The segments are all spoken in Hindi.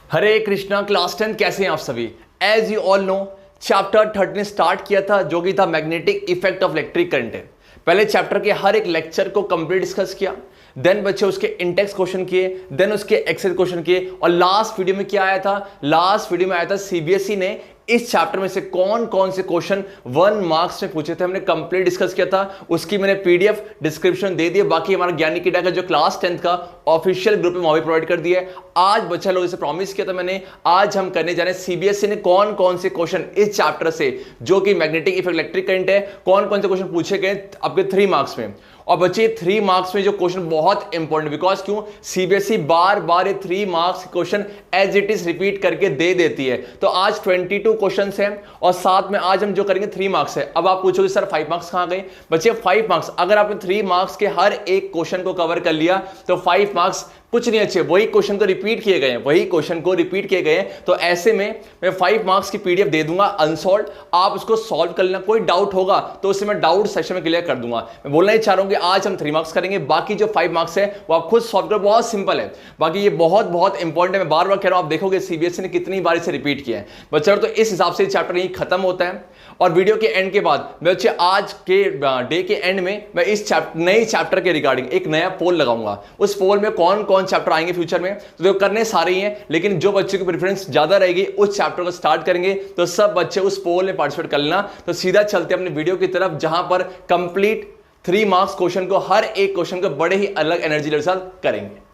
हरे कृष्णा क्लास 10 कैसे हैं आप सभी। As you all know chapter 13 start किया था जो कि था magnetic effect of electric current है। पहले चैप्टर के हर एक लेक्चर को कंप्लीट डिस्कस किया, देन बच्चे उसके इंडेक्स क्वेश्चन किए, देन उसके एक्सेल क्वेश्चन किए और लास्ट वीडियो में क्या आया था, लास्ट वीडियो में आया था सीबीएसई ने इस चैप्टर में से कौन कौन से क्वेश्चन 1 मार्क्स में पूछे थे, हमने कंप्लीट डिस्कस किया था। उसकी मैंने पीडीएफ डिस्क्रिप्शन दे दी है। बाकी हमारा ज्ञानी किडा का जो क्लास 10 का ऑफिशियल ग्रुप में वहां भी प्रोवाइड कर दिया है। आज बच्चा लोग इसे प्रॉमिस किया था मैंने, आज हम करने जा रहे हैं सीबीएसई ने कौन कौन से क्वेश्चन इस चैप्टर से जो कि मैग्नेटिक इफेक्ट इलेक्ट्रिक करंट है, कौन कौन से क्वेश्चन पूछे गए आपके 3 मार्क्स में। और बच्चे 3 मार्क्स में जो क्वेश्चन बहुत इंपॉर्टेंट, बिकॉज क्यों सीबीएसई बार बार ये 3 marks question as it is repeat करके दे देती है। तो आज 22 क्वेश्चन हैं और साथ में आज हम जो करेंगे 3 मार्क्स है। अब आप पूछोगे सर 5 मार्क्स कहां गए? बच्चे 5 मार्क्स, अगर आपने 3 मार्क्स के हर एक क्वेश्चन को कवर कर लिया तो 5 मार्क्स कुछ नहीं अच्छे, वही क्वेश्चन को रिपीट किए गए हैं, वही क्वेश्चन को रिपीट किए गए हैं। तो ऐसे में मैं 5 मार्क्स की पीडीएफ दे दूंगा अनसॉल्व, आप उसको सॉल्व कर लेना। कोई डाउट होगा तो उसे मैं डाउट सेशन में क्लियर कर दूंगा। मैं बोलना ही चाह रहा हूं कि आज हम 3 मार्क्स करेंगे, बाकी जो 5 मार्क्स है वो आप खुद सॉल्व करो, बहुत सिंपल है। बाकी ये बहुत बहुत इंपॉर्टेंट है, मैं बार बार कह रहा हूं, आप देखोगे सीबीएसई ने कितनी बार इसे रिपीट किया है बच्चों। तो इस हिसाब से चैप्टर यही खत्म होता है और वीडियो के एंड के बाद बच्चे आज के डे के एंड में मैं इस चैप्टर नए चैप्टर के रिगार्डिंग एक नया पोल लगाऊंगा। उस पोल में कौन कौन चैप्टर आएंगे फ्यूचर में, तो देखो करने सारे ही हैं, लेकिन जो बच्चे की प्रेफरेंस ज्यादा रहेगी उस चैप्टर को स्टार्ट करेंगे। तो सब बच्चे उस पोल में पार्टिसिपेट कर लेना। तो सीधा चलते अपने वीडियो की तरफ जहां पर कंप्लीट 3 मार्क्स क्वेश्चन को, हर एक क्वेश्चन को बड़े ही अलग एनर्जी के साथ करेंगे।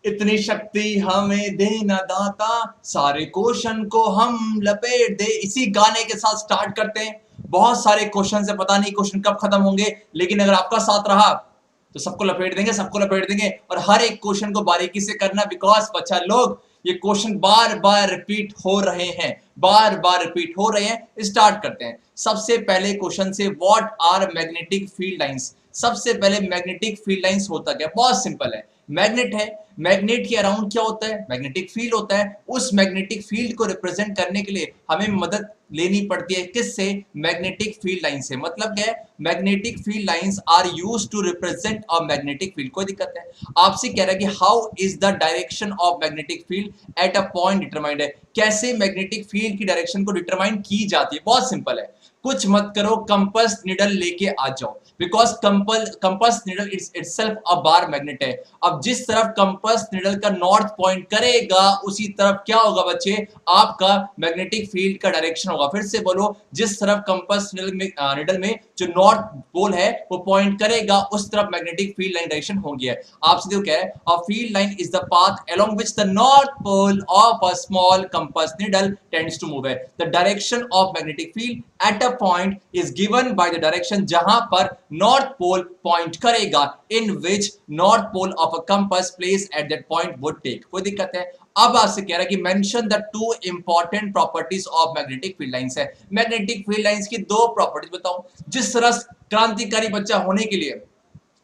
इतनी शक्ति हमें देना दाता, सारे क्वेश्चन को हम लपेट दे। इसी गाने के साथ स्टार्ट करते हैं। बहुत सारे क्वेश्चन है, पता नहीं क्वेश्चन कब खत्म होंगे, लेकिन अगर आपका साथ रहा तो सबको लपेट देंगे, सबको लपेट देंगे। और हर एक क्वेश्चन को बारीकी से करना, बिकॉज बच्चा लोग ये क्वेश्चन बार बार रिपीट हो रहे हैं, बार बार रिपीट हो रहे हैं। स्टार्ट करते हैं सबसे पहले क्वेश्चन से, what are magnetic field lines. सबसे पहले मैग्नेटिक फील्ड लाइंस होता क्या? बहुत सिंपल है, मैग्नेट है, मैग्नेट के अराउंड क्या होता है? मैग्नेटिक फील्ड होता है। उस मैग्नेटिक फील्ड को रिप्रेजेंट करने के लिए हमें मदद लेनी पड़ती है किससे? मैग्नेटिक फील्ड लाइन से। मतलब क्या है? Magnetic field lines are used to represent a magnetic field. कोई दिक्कत है? आपसे कह रहा है कि how is the direction of magnetic field at a point determined है। कैसे मैग्नेटिक फील्ड की डायरेक्शन को डिटरमाइन की जाती है? बहुत सिंपल है, कुछ मत करो, कंपास नीडल लेके आ जाओ, because compass needle itself a bar magnet है। अब जिस तरफ कंपास नीडल का नॉर्थ पॉइंट करेगा उसी तरफ क्या होगा बच्चे? आपका मैग्नेटिक फील्ड का डायरेक्शन होगा। फिर से बोलो, जिस तरफ कंपास नीडल में जो नॉर्थ पोल है वो पॉइंट करेगा उस तरफ मैग्नेटिक फील्ड लाइन डायरेक्शन होगी। आपसे जो क्या है, a field line is the path along which the north pole of a small compass needle tends to move है। The direction of magnetic field at a point is given by the direction जहां पर नॉर्थ पोल पॉइंट करेगा, in which north pole of a compass place at that point would take. कोई दिक्कत है? अब आपसे कह रहा है कि mention the 2 important properties of magnetic field lines है। मैग्नेटिक फील्ड लाइंस की 2 प्रॉपर्टीज बताओ। जिस तरह क्रांतिकारी बच्चा होने के लिए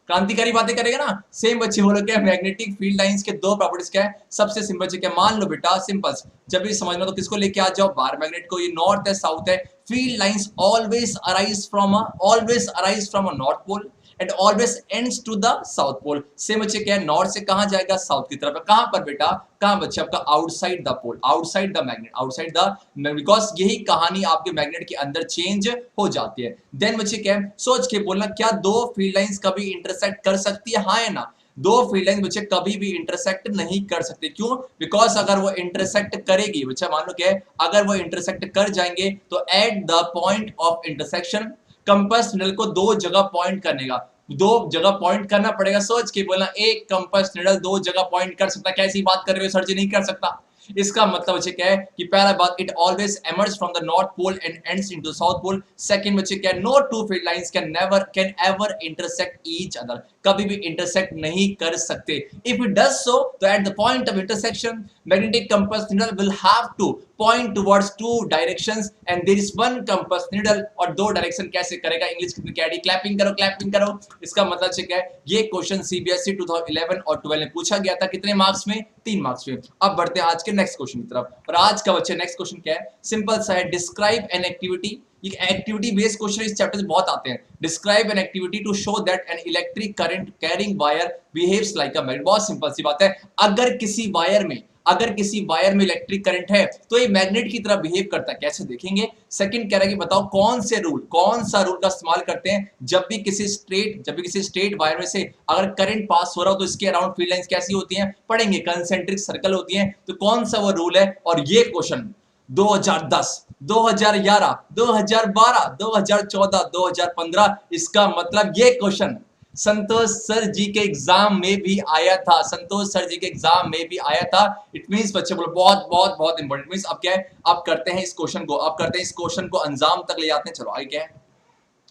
क्रांतिकारी बातें करेगा ना, सेम बच्चे बोलो क्या? मैग्नेटिक फील्ड लाइंस के 2 प्रॉपर्टीज क्या है? सबसे सिंपल चीज क्या? मान लो बेटा, सिंपल, जब भी समझना तो किसको लेके आ जाओ? बार मैग्नेट को। ये नॉर्थ है, साउथ है। Field lines always arise from a north pole and always ends to the south pole. Same बच्चे क्या है? नॉर्थ से कहां जाएगा? साउथ की तरफ। कहां पर बेटा? कहां बच्चे? आपका outside the pole, outside the magnet, outside the, because यही कहानी आपके मैग्नेट के अंदर चेंज हो जाती है। देन बच्चे क्या है? सोच के बोलना, क्या 2 फील्ड लाइंस कभी इंटरसेक्ट कर सकती है? हाँ या ना? 2 फील्ड लाइन बच्चे कभी भी इंटरसेक्ट नहीं कर सकते। क्यों? बिकॉज अगर वो इंटरसेक्ट करेगी बच्चा, मान लो क्या है, अगर वो इंटरसेक्ट कर जाएंगे तो at the point of intersection compass needle को 2 जगह पॉइंट करने का, 2 जगह पॉइंट करना पड़ेगा। सोच के बोलना, एक कंपास नीडल 2 जगह पॉइंट कर सकता। कैसी बात कर रहे हो सर जी? नहीं कर सकता। इसका मतलब बच्चे क्या है कि पहला बात, it always emerge from the north pole and ends into south pole. Second बच्चे क्या है? No 2 field lines can ever intersect each other. कभी भी इंटरसेक्ट नहीं कर सकते। इफ इट डज सो, तो at the point of intersection magnetic compass needle will have to point towards 2 directions and there is 1 compass needle. और 2 डायरेक्शन कैसे करेगा? इंग्लिश कितनी कैडी? क्लैपिंग करो, क्लैपिंग करो। इसका मतलब क्या है? ये क्वेश्चन सीबीएसई 2011 और 12 में पूछा गया था। कितने मार्क्स में? 3 मार्क्स में। अब बढ़ते हैं आज के नेक्स्ट क्वेश्चन की तरफ। और आज का बच्चे नेक्स्ट क्वेश्चन क्या है? सिंपल सा है, डिस्क्राइब एन एक्टिविटी। ये एक्टिविटी बेस्ड क्वेश्चन इस चैप्टर से बहुत आते हैं। Describe an activity to show that an electric current carrying wire behaves like a magnet. बहुत सिंपल सी बात है, अगर किसी वायर में अगर किसी वायर में इलेक्ट्रिक करंट है तो ये मैग्नेट की तरह बिहेव करता है। कैसे देखेंगे। सेकंड कह रहा है कि बताओ कौन सा रूल का इस्तेमाल करते हैं जब भी किसी स्ट्रेट वायर में से अगर करंट पास हो रहा हो तो इसके अराउंड फील्ड लाइंस कैसी होती हैं, पढ़ेंगे, कंसेंट्रिक सर्कल होती हैं। तो कौन सा वो रूल है। और ये क्वेश्चन 2010, 2011, 2012, 2014, 2015, इसका मतलब ये क्वेश्चन संतोष सर जी के एग्जाम में भी आया था। संतोष सर जी के एग्जाम में भी आया था। इट मींस बच्चे बोलो बहुत बहुत बहुत इंपॉर्टेंट। मींस अब क्या है, अब करते हैं इस क्वेश्चन को अंजाम तक ले जाते हैं। चलो आगे क्या है,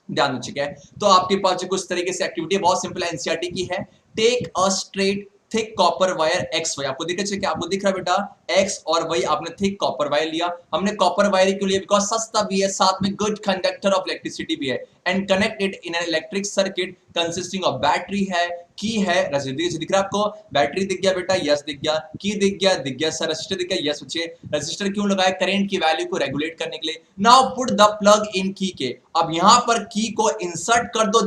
ध्यान दीजिए। है तो आपके पास जो कुछ तरीके से एक्टिविटी बहुत सिंपल एनसीईआरटी की है। Take a straight thick copper wire X Y. आपको दिख रहा है, आपको दिख रहा है बेटा एक्स और वाई, आपने थिक कॉपर वायर लिया। हमने कॉपर वायर क्यों लिया, बिकॉज सस्ता भी है, साथ में गुड कंडक्टर ऑफ इलेक्ट्रिसिटी भी है। And connect it in an electric circuit consisting of battery है, की है, रेजिस्टर। दिख रहा है आपको, बैटरी दिख गया बेटा, यस दिख गया, की दिख गया सर, रजिस्टर दिख गया, यस बच्चे। रजिस्टर क्यों लगाया, करंट की वैल्यू को रेगुलेट करने के लिए। Now put the plug in की के। अब यहां पर की को इंसर्ट कर दो।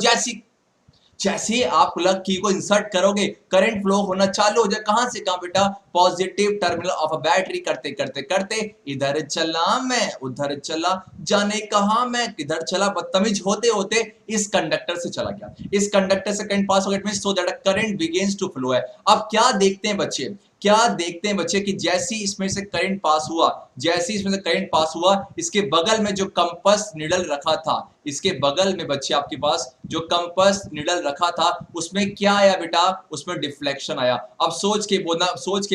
जैसे ही आप प्लग की को इंसर्ट करोगे करंट फ्लो होना चालू हो जाए। कहां से कहां बेटा, positive terminal of a battery. करते करते करते इधर चला मैं, उधर चला, जाने कहां मैं, किधर चला, बदतमीज होते होते इस कंडक्टर से चला गया। इस कंडक्टर से करंट पास हो गया, so that current begins to flow है। अब क्या देखते हैं बच्चे, कि जैसी इसमें से करंट पास हुआ, इसके बगल में जो कंपास निडल रखा था, इसके बगल में बच्चे आपके पास जो कंपास निडल रखा था उसमें क्या आया बेटा, उसमें डिफ्लेक्शन आया। अब सोच के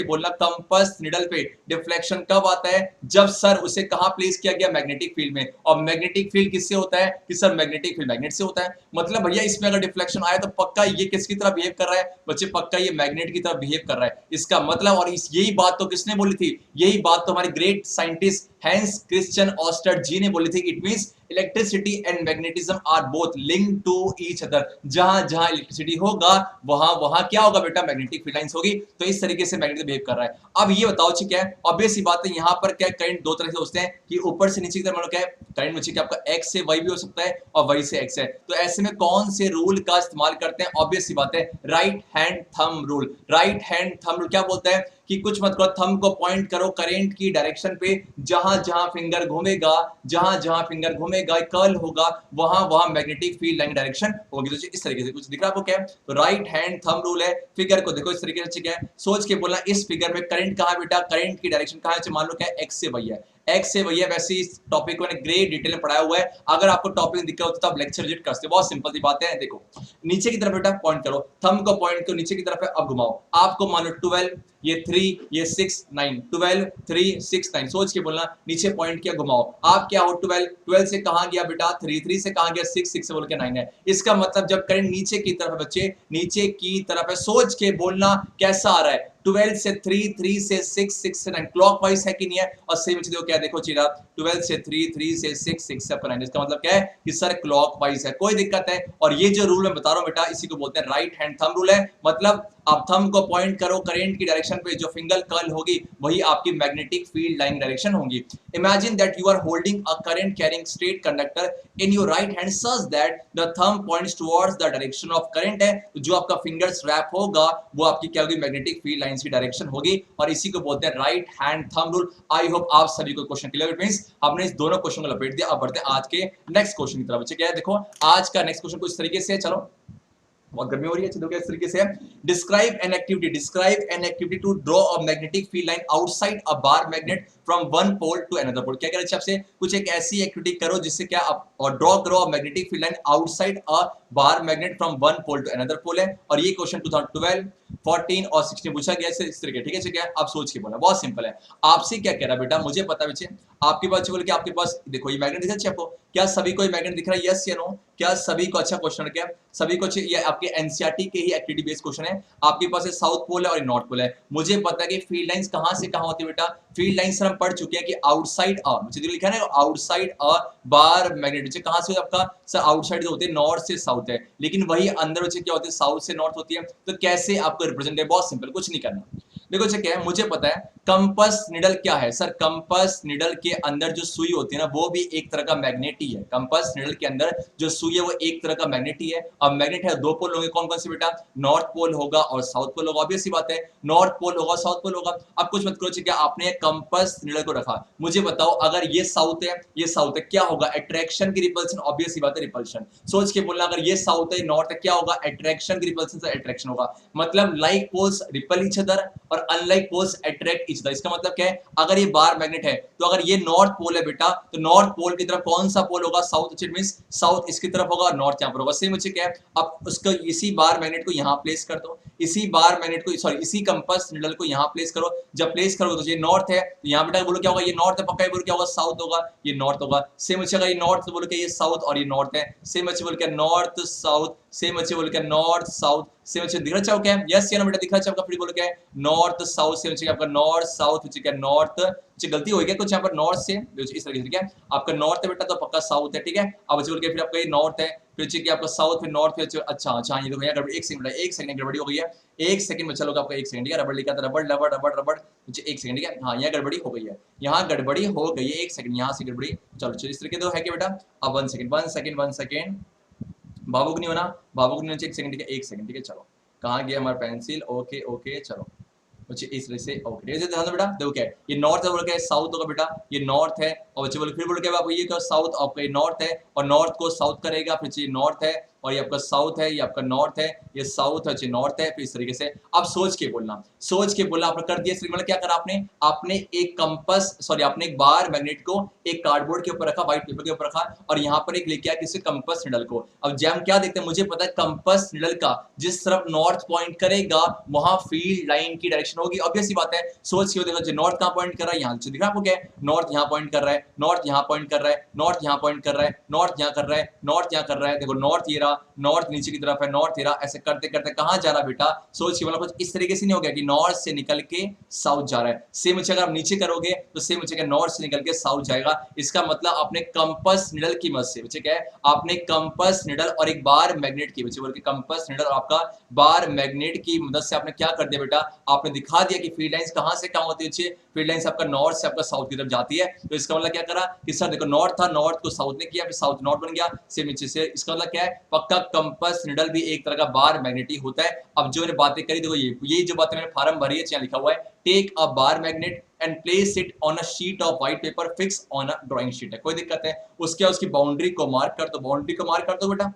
बोलना कंपास निडल पे डिफ्लेक्शन कब आता है, जब सर उसे कहां प्लेस किया गया, मैग्नेटिक फील्ड में। और मैग्नेटिक फील्ड किससे होता है, कि सर मैग्नेटिक फील्ड मैग्नेट से होता है। मतलब भैया इसमें अगर डिफ्लेक्शन आया तो पक्का ये किसकी तरह बिहेव कर रहा है बच्चे, पक्का ये मैग्नेट की तरह बिहेव कर रहा है। इसका मतलब, और यही बात तो किसने बोली थी, यही बात तो हमारे ग्रेट साइंटिस्ट हैंस क्रिश्चियन ऑस्टर जी ने बोली थी। It means electricity and magnetism are both linked to each other. जहां जहां इलेक्ट्रिसिटी होगा वहां वहां क्या होगा बेटा, मैग्नेटिक फील्ड लाइंस होगी। तो इस तरीके से मैग्नेट बिहेव कर रहा है। अब ये बताओ ठीक है, ऑब्वियस सी बात है, यहां पर क्या करंट दो तरह से होते हैं कि ऊपर से नीचे की तरफ, मतलब क्या है करंट नीचे, आपका एक्स से वाई भी हो सकता है और वाई से एक्स है। तो ऐसे में कौन से रूल का इस्तेमाल करते हैं, ऑब्वियस सी बात है right hand thumb rule. Right hand thumb rule क्या बोलता है कि कुछ मत करो, थंब को पॉइंट करो करंट की डायरेक्शन पे, जहां जहां फिंगर घूमेगा कर्ल होगा, वहां मैग्नेटिक फील्ड लाइन डायरेक्शन होगी। तो इस तरीके से कुछ दिख रहा है आपको क्या है, तो राइट हैंड थंब रूल है। फिगर को देखो इस तरीके से, क्या है सोच के बोलना, इस फिगर में करंट कहां बेटा, करंट की डायरेक्शन कहां है, मान लो क्या एक्स से वाई है, एक्स से भैया। वैसे इस टॉपिक को मैंने ग्रेट डिटेल में पढ़ाया हुआ है, अगर आपको टॉपिक दिक्कत होता है तो आप लेक्चर विजिट कर सकते हो। बहुत सिंपल सी बात है। देखो नीचे की तरफ बेटा पॉइंट करो, थंब को पॉइंट करो नीचे की तरफ है, अब घुमाओ। आपको मान लो 12, ये 3, ये 6, 9, 12, 3, 6, 9। सोच के बोलना, नीचे पॉइंट किया, घुमाओ। आप क्या हो 12, 12 से कहां गया बेटा 3, 3 से कहां गया 6, 6 से बोल के 9 है। इसका मतलब जब करंट नीचे की तरफ है बच्चे, नीचे की तरफ है, सोच के बोलना कैसा आ रहा है, 12 से 3, 3 से 6, 6 से 9, क्लॉकवाइज है कि नहीं है। और सेम चीज क्या देखो चीरा, 12 से 3, 3 से 6, 6 से 9, इसका मतलब क्या है कि सर क्लॉकवाइज है, कोई दिक्कत है। और ये जो रूल मैं बता रहा हूं बेटा, इसी को बोलते हैं राइट हैंड थंब रूल है। मतलब आप थंब को पॉइंट करो करंट की डायरेक्शन पे, जो फिंगर कर्ल होगी वही आपकी मैग्नेटिक फील्ड लाइन डायरेक्शन होगी। Imagine that you are holding a current carrying straight conductor in your right hand such that the thumb points towards the direction of current है। तो जो आपका फिंगर स्वैप होगा वो आपकी क्या होगी, मैग्नेटिक फील्ड लाइन की डायरेक्शन होगी। और इसी को बोलते हैं right hand thumb rule. I hope आप सभी को क्वेश्चन क्लियर। इट मींस हमने इस दोनों क्वेश्चन को लपेट दिया। अब बढ़ते हैं आज के नेक्स्ट क्वेश्चन की तरफ। बच्चे क्या है, देखो आज का नेक्स्ट क्वेश्चन कुछ इस तरीके से है। चलो बहुत गर्मी हो रही है, चलो इस तरीके से है। Describe an activity to draw a magnetic field line outside a bar magnet from one pole to another pole. क्या कह रहे हैं आपसे, कुछ एक ऐसी एक्टिविटी करो जिससे क्या आप और ड्रॉ करो a magnetic field line outside a bar magnet from one pole to another pole है। और ये क्वेश्चन 2012, 14 और 16 पूछा गया इस तरीके, ठीक है। क्या आप सोच के बोला, बहुत सिंपल है। आपसे क्या कह रहा है बेटा, मुझे पता बच्चे, आपके पास बोल के आपके पास देखो ये मैग्नेट दिख रहा है आपको, क्या सभी को ये मैग्नेट दिख रहा है, यस या नो, क्या सभी को, अच्छा क्वेश्चन क्या सभी को, ये आपके एनसीईआरटी के ही एक्टिविटी बेस्ड क्वेश्चन है। आपके पास साउथ पोल है और नॉर्थ पोल है। मुझे पता है कि फील्ड लाइंस कहां से कहां होती है बेटा, फील्ड लाइंस हम पढ़ चुके हैं कि आउटसाइड अ, मुझे लिखा है ना आउटसाइड अ बार मैग्नेट, कहां से आपका सर आउटसाइड जो होते हैं नॉर्थ से साउथ है, लेकिन वही अंदर बच्चे क्या होते हैं साउथ से नॉर्थ होती है। तो कैसे आपको रिप्रेजेंट है, बहुत सिंपल, कुछ नहीं करना। देखो अच्छा क्या है, मुझे पता है कंपास निडल क्या है सर। कंपास निडल के अंदर जो सुई होती है ना वो भी एक तरह का मैग्नेट ही है। कंपास निडल के अंदर जो सुई है वो एक तरह का मैग्नेट ही है। अब मैग्नेट है, दो पोल होंगे, कौन कौन से बेटा, नॉर्थ पोल होगा और साउथ पोल होगा। ऑब्वियस सी बात है, नॉर्थ पोल होगा साउथ पोल होगा। अब कुछ मत करो, क्या आपने कंपास निडल को रखा, मुझे बताओ अगर ये साउथ है ये साउथ है, क्या होगा, अट्रैक्शन की रिपल्शन, ऑब्वियस सी बात है रिपल्शन। सोच के बोलना, अगर ये साउथ है नॉर्थ है, क्या होगा, अट्रैक्शन की रिपल्शन से अट्रैक्शन होगा। मतलब like poles repel each other और unlike poles attract each other. इसका मतलब क्या है, अगर ये बार मैग्नेट है तो अगर ये नॉर्थ पोल है बेटा, तो नॉर्थ पोल की तरफ कौन सा पोल होगा, साउथ। इट मींस साउथ इसकी तरफ होगा और नॉर्थ यहां पर होगा। सेम मुझे क्या है, अब उसको इसी बार मैग्नेट को यहां प्लेस कर दो, इसी बार मैग्नेट को, सॉरी इसी कंपास निडल को यहां प्लेस करो। जब प्लेस करोगे तो ये नॉर्थ है, तो यहां बेटा बोलो क्या होगा, ये नॉर्थ है पक्का, ये बोलो क्या होगा, साउथ होगा, ये नॉर्थ होगा। सेम अच्छे अगर ये नॉर्थ तो बोलो क्या ये साउथ और ये नॉर्थ है। सेम अच्छे बोल क्या नॉर्थ साउथ, सेम अच्छे बोल क्या नॉर्थ साउथ। सेम अच्छे दिख रहा चाहो क्या, यस या नो बेटा, दिख रहा चाहो, फिर बोलो क्या है नॉर्थ साउथ। सेम अच्छे आपका नॉर्थ साउथ, क्या नॉर्थ, गलती हो गया कुछ यहाँ पर नॉर्थ से, इस तरीके से, क्या आपका नॉर्थ है बेटा तो पक्का साउथ है, ठीक है। अब बोल के फिर आपका ये नॉर्थ है, फिर चाहिए आपका साउथ, फिर नॉर्थ, फिर अच्छा अच्छा ये तो भैया गड़बड़ी, एक सेकंड गड़बड़ी हो गई है, एक सेकंड में चलोगा आपका, एक सेकंड, ठीक है। रबड़ लिखा था, रबड़ रबड़ रबड़ रबड़, एक सेकंड, ठीक है। हाँ यहाँ गड़बड़ी हो गई है, यहाँ गड़बड़ी हो गई है, एक सेकंड यहाँ से गड़बड़ी, चलो चलो इस तरीके तो है क्या बेटा। अब वन सेकंड बाबू नहीं होना, बाबू नहीं होना, एक सेकंड, ठीक है, एक सेकंड, ठीक है। चलो कहाँ गया हमारा पेंसिल, ओके ओके चलो बच्चे इस तरह से, ओके ये ध्यान दो बेटा। देखो क्या है, ये नॉर्थ है बोल के साउथ होगा बेटा, ये नॉर्थ है, और बच्चे बोले फिर बोल के आपको ये क्या साउथ, आपका ये नॉर्थ है और नॉर्थ को साउथ करेगा, फिर ये नॉर्थ है और ये आपका साउथ है, ये आपका नॉर्थ है, ये साउथ है, नॉर्थ है, फिर इस तरीके से। अब सोच के बोलना, सोच के बोलना, आपने कर दिया। मतलब क्या करा आपने, आपने एक कंपास, सॉरी आपने एक बार मैग्नेट को एक कार्डबोर्ड के ऊपर रखा, व्हाइट पेपर के ऊपर रखा, और यहाँ पर एक लेके आया किसी कंपास निडल को। अब जब हम क्या देखते हैं, मुझे पता है कंपास निडल का जिस तरफ नॉर्थ पॉइंट करेगा वहां फील्ड लाइन की डायरेक्शन होगी। ऑब्वियस सी बात है, सोच के देखो नॉर्थ कहां पॉइंट कर रहा है, यहाँ दिख रहा है आपको क्या है, नॉर्थ यहाँ पॉइंट कर रहा है, नॉर्थ यहाँ पॉइंट कर रहा है, नॉर्थ यहाँ पॉइंट कर रहा है, नॉर्थ यहाँ कर रहा है, नॉर्थ यहाँ कर रहा है। देखो नॉर्थ ये रहा, नॉर्थ नीचे की तरफ है, नॉर्थ ये रहा, ऐसे करते करते कहां जा रहा बेटा, सोच के मतलब कुछ इस तरीके से नहीं हो गया कि नॉर्थ से निकल के साउथ जा रहा है। सेम अगर आप नीचे करोगे तो सेम नॉर्थ से निकल के साउथ जाएगा। इसका मतलब आपने कंपास निडल की मदद से, बच्चे क्या है, आपने कंपास निडल और एक बार मैग्नेट की, बच्चे बोल के कंपास निडल और आपका बार मैग्नेट की मदद से आपने क्या कर दिया बेटा, आपने दिखा दिया कि फील्ड लाइंस कहां से कहां होती है। फील्ड लाइंस आपका नॉर्थ से आपका साउथ की तरफ जाती है। तो इसका मतलब क्या करा कि सर देखो नॉर्थ था, नॉर्थ को साउथ ने किया, फिर साउथ नॉर्थ बन गया, सेम नीचे से। इसका मतलब क्या है, पक्का कंपास निडल भी एक तरह का बार मैग्नेट ही होता है। अब जो मैंने बातें करी, देखो ये जो बातें मैंने फार्म भरी है, लिखा हुआ है, take a bar magnet and place it on a sheet of white paper fix on a drawing sheet है, कोई दिक्कत है। उसकी बाउंड्री को मार्क कर दो, बाउंड्री को मार्क कर दो बेटा,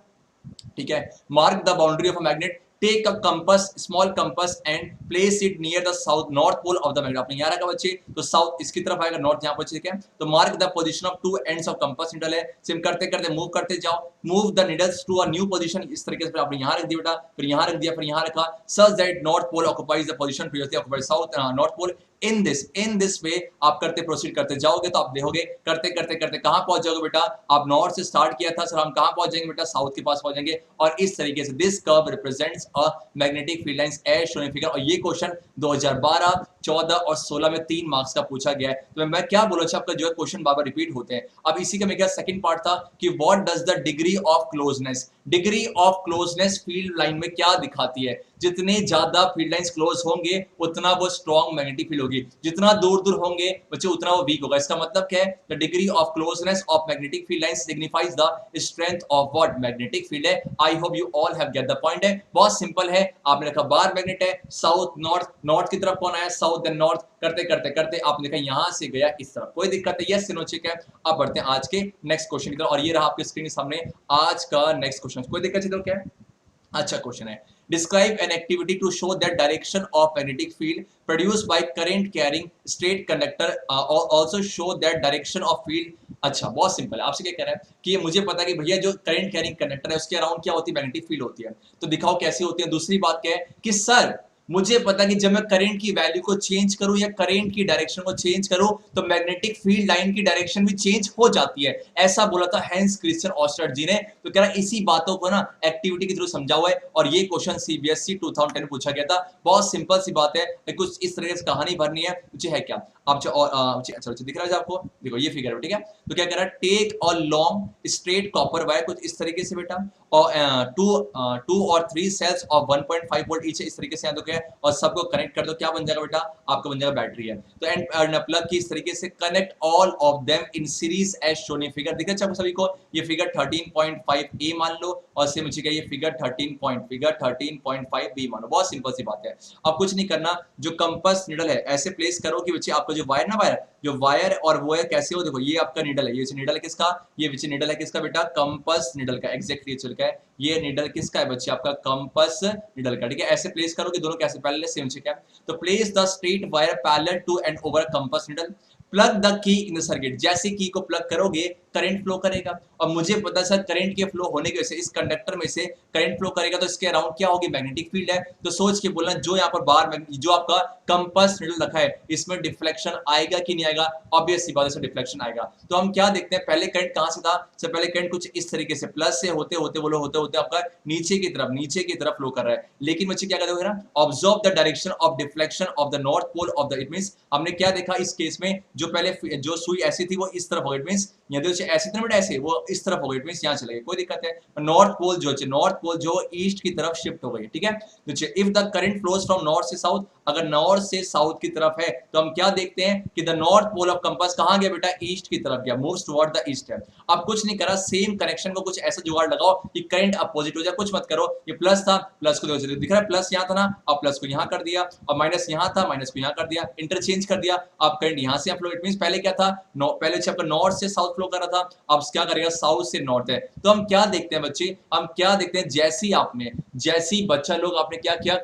ठीक है। Mark the boundary of a magnet, take a compass, small compass and place it near the south north pole of the magnet. आपने यहाँ रखा बच्चे, तो साउथ इसकी तरफ आएगा, नॉर्थ यहाँ पर, ठीक है। तो mark the position of two ends of compass needle है। सिम करते करते मूव करते जाओ, move the needles to a new position. इस तरीके से आपने यहाँ रख दिया बेटा, फिर यहाँ रख दिया, फिर यहाँ रखा, such that north pole occupies the position previously occupied south north pole. In this way आप करते प्रोसीड करते जाओगे तो आप देखोगे करते करते करते कहां पहुंच जाओगे बेटा, आप नॉर्थ से स्टार्ट किया था सर, हम कहां पहुंच जाएंगे बेटा, साउथ के पास पहुंच जाएंगे। और इस तरीके से this curve represents a magnetic field lines as shown in figure. और ये क्वेश्चन 2012, 14 और 16 में 3 मार्क्स का पूछा गया है। तो मैं क्या बोला, आपका जो है क्वेश्चन बार बार रिपीट होते हैं। अब इसी का मेरा सेकंड पार्ट था कि what does the degree of closeness, degree of closeness field line में क्या दिखाती है। जितने ज्यादा फील्ड लाइंस क्लोज होंगे उतना वो स्ट्रॉन्ग मैग्नेटिक फील्ड होगी, जितना दूर दूर होंगे बच्चे उतना वो वीक होगा। इसका मतलब क्या है, the degree of closeness of magnetic field lines signifies the strength of what magnetic field है। I hope you all have get the point है, बहुत सिंपल है। आपने रखा बार मैग्नेट है, साउथ नॉर्थ, नॉर्थ की तरफ कौन आया, साउथ देन नॉर्थ, करते करते करते आपने देखा यहां से गया इस तरफ, कोई दिक्कत है, यस नो, ठीक है। अब बढ़ते हैं आज के नेक्स्ट क्वेश्चन की तरफ, और ये रहा आपके स्क्रीन के सामने आज का नेक्स्ट क्वेश्चन। कोई दिक्कत है, क्या है, अच्छा क्वेश्चन है, describe an activity to show that direction of magnetic field produced by current carrying straight conductor also show that direction of field। अच्छा बहुत सिंपल है, आपसे क्या कह रहा है कि मुझे पता है कि भैया जो करंट कैरिंग कंडक्टर है उसके अराउंड क्या होती है, मैग्नेटिक फील्ड होती है, तो दिखाओ कैसी होती है। दूसरी बात क्या है कि सर मुझे पता कि जब मैं करंट की वैल्यू को चेंज करूं या करंट की डायरेक्शन को चेंज करूं तो मैग्नेटिक फील्ड लाइन की डायरेक्शन भी चेंज हो जाती है, ऐसा बोला था हैंस क्रिश्चियन ऑस्टर्ड जी ने। तो कह रहा इसी बातों को ना एक्टिविटी के थ्रू समझा हुआ है, और ये क्वेश्चन सीबीएसई 2010 पूछा गया था। बहुत सिंपल सी बात है, कुछ इस तरह से कहानी भरनी है, मुझे है क्या आप अच्छा दिख रहा है आपको, देखो ये फिगर है, ठीक है। तो क्या कह रहा है, take a long straight copper wire, कुछ इस तरीके से बेटा, और टू और three cells of 1.5 volt each, इस तरीके से यहाँ देखो है, और सबको कनेक्ट कर दो, क्या बन जाएगा बेटा, आपका बन जाएगा बैटरी है। तो एंड प्लग की इस तरीके से connect all of them in series as shown. ये फिगर दिख रहा है सभी को, ये फिगर 13.5 ए मान लो, और सेम उसी का ये फिगर 13.5 बी मान लो। बहुत सिंपल सी बात है। अब कुछ नहीं करना, जो कंपास निडल है ऐसे प्लेस करो कि बच्चे आपका जो वायर ना, वायर जो वायर और वो है कैसे हो, देखो ये आपका निडल है, ये निडल है किसका, ये विच निडल है किसका बेटा, कंपास निडल का, एग्जैक्टली चल का है, ये निडल किसका है बच्चे, आपका कंपास निडल का, ठीक है। ऐसे प्लेस करो कि दोनों कैसे पैरेलल सेम ठीक है। तो place the straight wire parallel to and over compass needle, plug the key in the circuit, जैसे की को प्लग करोगे करंट फ्लो करेगा, और मुझे पता सर करंट के फ्लो होने की वजह से इस कंडक्टर में से करंट फ्लो करेगा, तो इसके अराउंड क्या होगी, मैग्नेटिक फील्ड है। तो सोच के बोलना, जो यहाँ पर बाहर जो आपका कंपास निडल रखा है इसमें डिफ्लेक्शन आएगा कि नहीं आएगा, ऑब्वियस सी बात है डिफ्लेक्शन आएगा। तो हम क्या देखते हैं, पहले करंट कहां से था, सबसे पहले करंट कुछ इस तरीके से प्लस से होते होते बोलो होते होते आपका नीचे की तरफ फ्लो कर रहा है। लेकिन बच्चे क्या कहते हो, observe the direction of deflection of the north pole of the, it means हमने क्या देखा इस केस में, जो पहले जो सुई ऐसी थी वो इस तरफ हो गई, इट मींस यदि ऐसी तरफ ऐसे वो इस तरफ हो गई, इट मींस यहां चले गए, कोई दिक्कत है। नॉर्थ पोल जो ईस्ट की तरफ शिफ्ट हो गई, ठीक है। तो if the current flows from north से साउथ, अगर नॉर्थ से साउथ की तरफ है तो हम क्या देखते हैं कि the north pole of compass कहां गया बेटा, ईस्ट की तरफ गया, मूव्स टुवर्ड द ईस्ट है। अब कुछ नहीं करा, सेम कनेक्शन को कुछ ऐसा जुगाड़ लगाओ कि करंट अपोजिट हो जाए, कुछ मत करो, ये प्लस था, प्लस को देखो दिख रहा है, प्लस यहां था ना, अब प्लस को यहां कर दिया, और माइनस यहां था, माइनस को यहां कर दिया, इंटरचेंज कर दिया। अब करंट यहां से फ्लो, इट मींस पहले क्या था, पहले आपका नॉर्थ से साउथ फ्लो कर रहा था, अब क्या करेगा, साउथ से नॉर्थ है। तो हम क्या देखते हैं बच्चे, हम क्या देखते हैं, जैसी बच्चा लोग आपने क्या किया,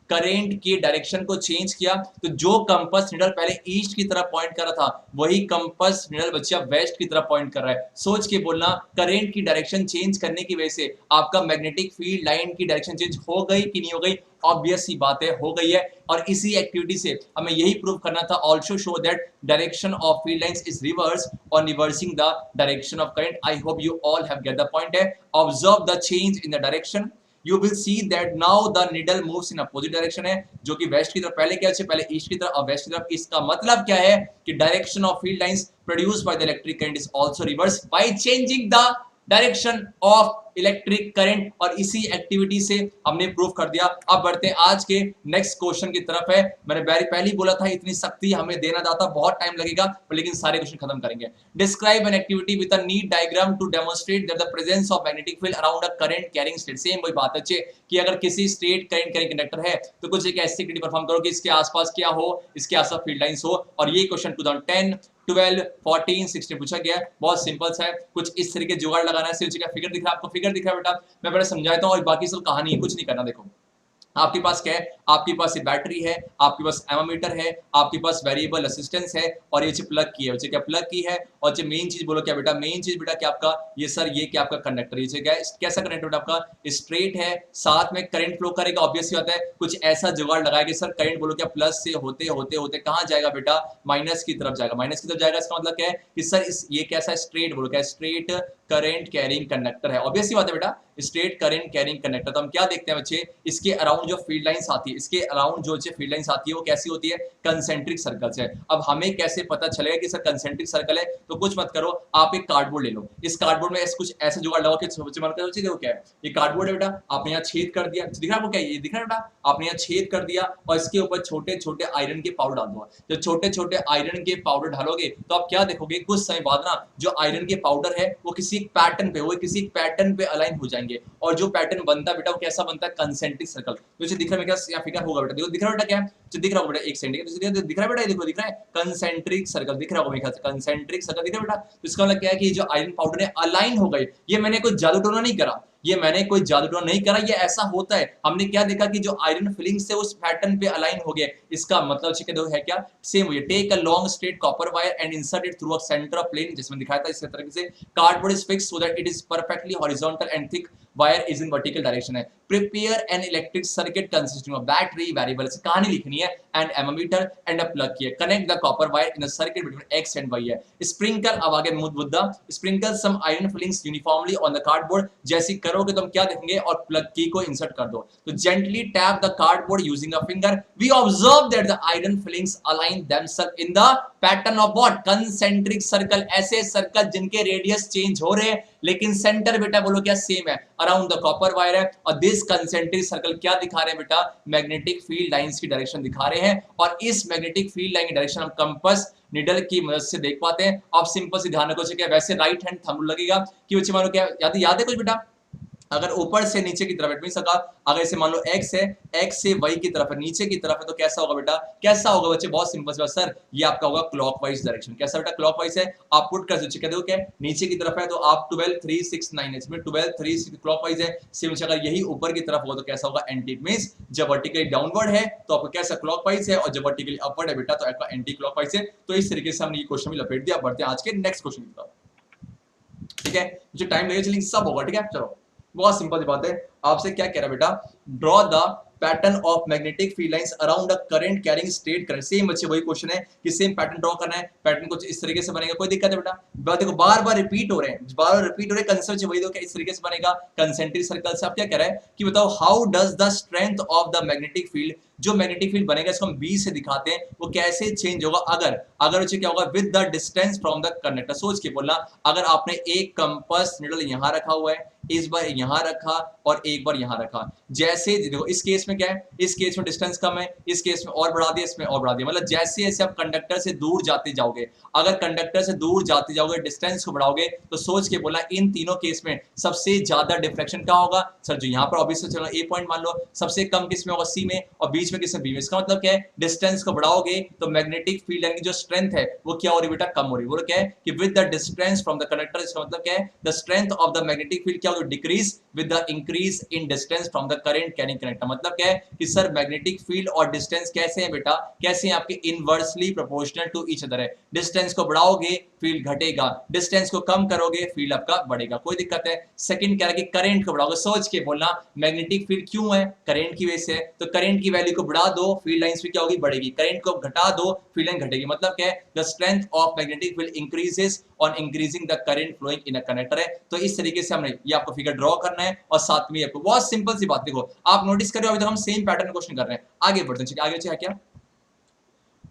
करंट की डायरेक्शन को चेंज किया, तो जो कंपास निडल पहले ईस्ट की तरफ पॉइंट कर रहा था वही कंपास निडल बच्चा वेस्ट की तरफ पॉइंट कर रहा है। सोच के बोलना, करंट की डायरेक्शन चेंज करने की वजह से आपका मैग्नेटिक फील्ड लाइन की डायरेक्शन चेंज हो गई कि नहीं हो गई, ऑब्वियस सी बात है हो गई है। और इसी एक्टिविटी से हमें यही प्रूव करना था, also show that direction of field lines is reverse और reversing the direction of current. I hope you all have get the point है। Observe the change in the direction, you will see that now the needle moves in opposite direction है, जो कि वेस्ट की तरफ, पहले क्या है, पहले ईस्ट की तरफ, अब वेस्ट की तरफ। इसका मतलब क्या है कि direction of field lines produced by the electric current is also reverse by changing the direction of electric current. और इसी एक्टिविटी से हमने प्रूव कर दिया। अब बढ़ते हैं आज के नेक्स्ट क्वेश्चन की तरफ है। मैंने पहले ही बोला था इतनी सख्ती हमें देना जाता, बहुत टाइम लगेगा, लेकिन सारे क्वेश्चन खत्म करेंगे। Describe an activity with a neat diagram to demonstrate that the presence of magnetic field around a current carrying straight. Same वही बात है कि अगर किसी स्ट्रेट करंट कैरिंग कंडक्टर है तो कुछ एक ऐसी एक्टिविटी परफॉर्म करो कि इसके आसपास क्या हो, इसके आसपास फील्ड लाइंस हो। और ये क्वेश्चन 2010 12 14 16 पूछा गया है, बहुत सिंपल सा है। कुछ इस तरीके जुगाड़ लगाना है, सिर्फ फिगर दिख रहा है आपको, फिगर दिख रहा है बेटा, मैं बड़ा समझाता हूं, और बाकी सब कहानी है, कुछ नहीं करना। देखो आपके पास क्या है, आपके पास ये बैटरी है, आपके पास एमोमीटर है, आपके पास वेरिएबल असिस्टेंस है, और ये प्लग की है, क्या प्लग की है। और जो मेन चीज बोलो क्या बेटा, मेन चीज बेटा क्या आपका, ये सर ये क्या आपका कंडक्टर, ये क्या है, कैसा कंडक्टर बेटा आपका, स्ट्रेट है, साथ में करंट फ्लो करेगा, ऑब्वियसली होता है। कुछ ऐसा जुगाड़ लगाया कि सर करंट बोलो क्या, प्लस से होते होते होते कहां जाएगा बेटा, माइनस की तरफ जाएगा, माइनस की तरफ जाएगा। इसका मतलब क्या है कि सर ये कैसा स्ट्रेट बोलो क्या, स्ट्रेट करंट कैरिंग कंडक्टर है, ऑब्वियसली बात है बेटा, स्ट्रेट करंट कैरिंग कंडक्टर। तो हम क्या देखते हैं बच्चे, इसके अराउंड जो फील्ड लाइंस आती है, इसके अराउंड जो फील्ड लाइंस आती है वो कैसी होती है, कंसेंट्रिक सर्कल्स है। अब हमें कैसे पता चलेगा कि सर कंसेंट्रिक सर्कल है, तो कुछ मत करो, आप एक कार्डबोर्ड ले लो, इस कार्डबोर्ड में कुछ ऐसा जुगाड़ लगाओ कि बच्चे मन करो देखो क्या है, ये कार्डबोर्ड है बेटा, आपने यहाँ छेद कर दिया, दिख रहा है आपको क्या, ये दिख रहा है बेटा, आपने यहाँ छेद कर दिया, और इसके ऊपर छोटे छोटे आयरन के पाउडर डाल दो। जब छोटे छोटे आयरन के पाउडर डालोगे तो आप क्या देखोगे, कुछ समय बाद ना जो आयरन के पाउडर है वो किसी पैटर्न पे, वो किसी पैटर्न पे अलाइन हो जाएंगे, और जो पैटर्न बनता है बेटा वो कैसा बनता है, कंसेंट्रिक सर्कल। तो इसे दिख रहा है क्या, यहाँ फिगर होगा बेटा, देखो दिख रहा है बेटा क्या है, जो दिख रहा होगा बेटा एक सेकंड, दिख रहा है बेटा, देखो दिख रहा है कंसेंट्रिक सर्कल, दिख रहा होगा मेरे ख्याल से कंसेंट्रिक सर्कल दिख रहा है बेटा। तो इसका मतलब क्या है कि जो आयरन पाउडर है अलाइन हो गए। ये मैंने कोई जादू टोना नहीं करा, ये मैंने कोई जादू टोना नहीं करा, ये ऐसा होता है। हमने क्या देखा कि जो आयरन फिलिंग से उस पैटर्न पे अलाइन हो गया, इसका मतलब है क्या, सेम हुई, take a long straight copper wire and insert it through a centre of plane, जिसमें दिखाया था इस तरह से cardboard is fixed so that it is perfectly horizontal and thick wire is in vertical direction है। Prepare an electric circuit consisting of battery, variable से कहानी लिखनी है, and ammeter and a plug key है। Connect the copper wire in a circuit between X and Y है। स्प्रिंकल, अब आगे मुद्दा, sprinkle some iron filings uniformly on the cardboard. जैसी करोगे तो हम क्या देखेंगे, और प्लग की को इंसर्ट कर दो। तो gently tap the cardboard using a finger. We observe that the iron filings align themselves in the pattern of what, concentric circle. ऐसे सर्कल जिनके रेडियस चेंज हो रहे हैं, लेकिन सेंटर बेटा बोलो क्या सेम है, अराउंड द कॉपर वायर है। और दिस कंसेंट्रिक सर्कल क्या दिखा रहे हैं बेटा, मैग्नेटिक फील्ड लाइंस की डायरेक्शन दिखा रहे हैं। और इस मैग्नेटिक फील्ड लाइन की डायरेक्शन हम कंपास निडल की मदद से देख पाते हैं। आप सिंपल से ध्यान रखो क्या, वैसे राइट हैंड थंब लगेगा कि बच्चे मानो क्या याद है कुछ बेटा, अगर ऊपर से नीचे की तरफ, इट मींस अगर इसे मान लो x है, x से y की तरफ है, नीचे की तरफ है, तो कैसा होगा बेटा, कैसा होगा बच्चे, बहुत सिंपल सी बात सर, ये आपका होगा क्लॉकवाइज डायरेक्शन। कैसा बेटा, क्लॉकवाइज है। आप पुट कर दीजिए, कहते हो क्या नीचे की तरफ है तो आप 12 3 6 9 इसमें 12 3 6 क्लॉकवाइज है। सेम अगर यही ऊपर की तरफ होगा तो कैसा होगा, एंटी। इट मींस जब वर्टिकली डाउनवर्ड है तो आपका कैसा क्लॉकवाइज है, और जब वर्टिकली अपवर्ड है बेटा तो आपका एंटी क्लॉकवाइज है। तो इस तरीके से हमने ये क्वेश्चन भी लपेट दिया। बढ़ते हैं आज के नेक्स्ट क्वेश्चन की तरफ, ठीक है, जो टाइम लगेगा चलिए सब होगा, ठीक है। चलो बहुत सिंपल सी बात है, आपसे क्या कह रहा है बेटा, draw the pattern of magnetic field lines around a current carrying state current. Same बच्चे वही क्वेश्चन है कि सेम पैटर्न ड्रॉ करना है, पैटर्न कुछ इस तरीके से बनेगा, कोई दिक्कत है बेटा, देखो बार बार रिपीट हो रहे हैं, बार बार रिपीट हो रहे हैं, कंसेप्ट वही दो, क्या इस तरीके से बनेगा कंसेंट्रिक सर्कल से। आप क्या कह रहा है कि बताओ how does the strength of the magnetic field, जो मैग्नेटिक फील्ड बनेगा इसको हम बी से दिखाते हैं, वो कैसे चेंज होगा अगर उसे क्या होगा, with the distance from the conductor. सोच के बोलना, अगर आपने एक कंपास निडल यहां रखा हुआ है, इस बार यहां रखा और एक बार यहां रखा, जैसे देखो इस केस में क्या है, इस केस में डिस्टेंस कम है, इस केस में और बढ़ा दिया, इसमें और बढ़ा दिया, मतलब जैसे जैसे आप कंडक्टर से दूर जाते जाओगे, अगर कंडक्टर से दूर जाते जाओगे डिस्टेंस को बढ़ाओगे, तो सोच के बोलना इन तीनों केस में सबसे ज्यादा डिफ्लेक्शन क्या होगा सर, जो यहाँ पर ऑब्वियसली चलो ए पॉइंट मान लो, सबसे कम किस में होगा, सी में, और बीच में किसमें, बी में। इसका मतलब क्या है, डिस्टेंस को बढ़ाओगे तो मैग्नेटिक फील्ड यानी जो स्ट्रेंथ है वो क्या हो रही है बेटा, कम हो रही है। वो क्या है कि with the distance from the conductor, इसका मतलब क्या है, the strength of the magnetic field क्या होगी, decrease with the increase in distance from the current carrying conductor. मतलब क्या है कि सर मैग्नेटिक फील्ड और डिस्टेंस कैसे हैं बेटा, कैसे हैं आपके, inversely proportional to each other है। डिस्टेंस को बढ़ाओगे फील्ड घटेगा, डिस्टेंस को कम करोगे फील्ड आपका बढ़ेगा, कोई दिक्कत है। सेकंड क्या है कि करंट को बढ़ाओगे, सोच के बोलना मैग्नेटिक फील्ड क्यों है, करंट की वजह से, तो करंट की वैल्यू को बढ़ा दो फील्ड लाइंस भी क्या होगी, बढ़ेगी, करंट को घटा दो फील्ड लाइन घटेगी। मतलब क्या है, the strength of magnetic field increases on increasing the current flowing in a conductor है। तो इस तरीके से हमने ये आपको फिगर ड्रॉ करना है, और साथ में आपको बहुत सिंपल सी बात, देखो आप नोटिस करो अभी तक हम सेम पैटर्न क्वेश्चन कर रहे हैं, आगे बढ़ते हैं, आगे है क्या,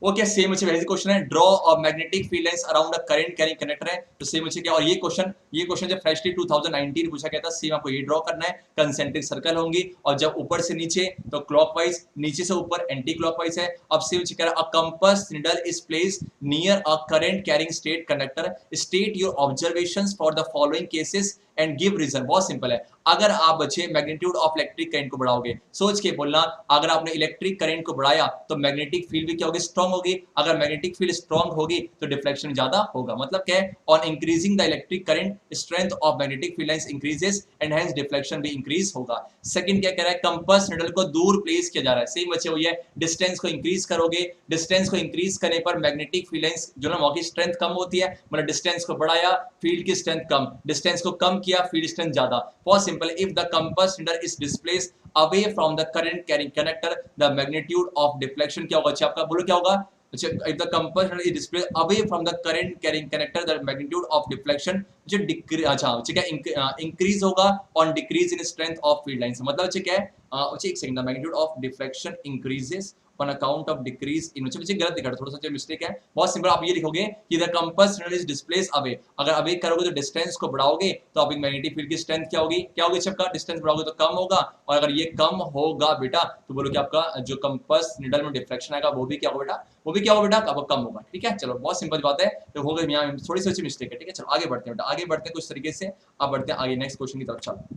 वो क्या सेम वैसे क्वेश्चन है, draw of magnetic field lines around a current carrying conductor है, तो सेम क्या, और ये क्वेश्चन जब फ्रेशली 2019 पूछा गया था, सेम आपको ये ड्रॉ करना है, कंसेंट्रिक सर्कल होंगी, और जब ऊपर से नीचे तो क्लॉकवाइज, नीचे से ऊपर एंटी क्लॉकवाइज है। अब सेम कह रहा है, a compass needle is placed near a current carrying straight conductor, state your observations for the following cases and give reason. बहुत सिंपल है, अगर आप बच्चे मैग्नीट्यूड ऑफ इलेक्ट्रिक करंट को बढ़ाओगे, सोच के बोलना, अगर आपने इलेक्ट्रिक करंट को बढ़ाया तो मैग्नेटिक फील्ड भी क्या होगी, स्ट्रांग होगी, अगर मैग्नेटिक फील्ड स्ट्रांग होगी तो डिफ्लेक्शन ज्यादा होगा। मतलब क्या है, on increasing the electric current strength of magnetic field lines increases and hence deflection भी इंक्रीज होगा। सेकंड क्या कह रहा है, कंपास निडल को दूर प्लेस किया जा रहा है, सेम बच्चे वही है, डिस्टेंस को इंक्रीज करोगे, डिस्टेंस को इंक्रीज करने पर मैग्नेटिक फील्ड लाइंस जो ना की स्ट्रेंथ कम होती है, मतलब डिस्टेंस को बढ़ाया फील्ड की स्ट्रेंथ कम, डिस्टेंस को कम किया फील्ड स्ट्रेंथ ज्यादा। बहुत simple, if the compass needle is displaced away from the current carrying conductor, the magnitude of deflection क्या होगा, अच्छा आपका बोलो क्या होगा, अच्छा if the compass is displaced away from the current carrying conductor, the magnitude of deflection जो अच्छा ठीक है इंक्रीज होगा on decrease in strength of field lines। मतलब अच्छा क्या है, अच्छा एक second, the magnitude of deflection increases on account of decrease in, मुझे गलत दिखा रहा है, थोड़ा सा मिस्टेक है। बहुत सिंपल, आप ये लिखोगे कि the compass needle is displaced away, अगर away करोगे तो डिस्टेंस को बढ़ाओगे तो आप मैग्नेटिक फील्ड की स्ट्रेंथ क्या होगी, सबका डिस्टेंस बढ़ाओगे तो कम होगा, और अगर ये कम होगा बेटा तो बोलो कि आपका जो कंपास निडल में डिफ्लेक्शन आएगा वो भी क्या होगा बेटा, आपको कम होगा। ठीक है, चलो बहुत सिंपल बात है, तो हो गई यहाँ थोड़ी सी मिस्टेक है। ठीक है, चलो आगे बढ़ते हैं बेटा, आगे बढ़ते हैं कुछ तरीके से, अब बढ़ते हैं आगे नेक्स्ट क्वेश्चन की तरफ। चलो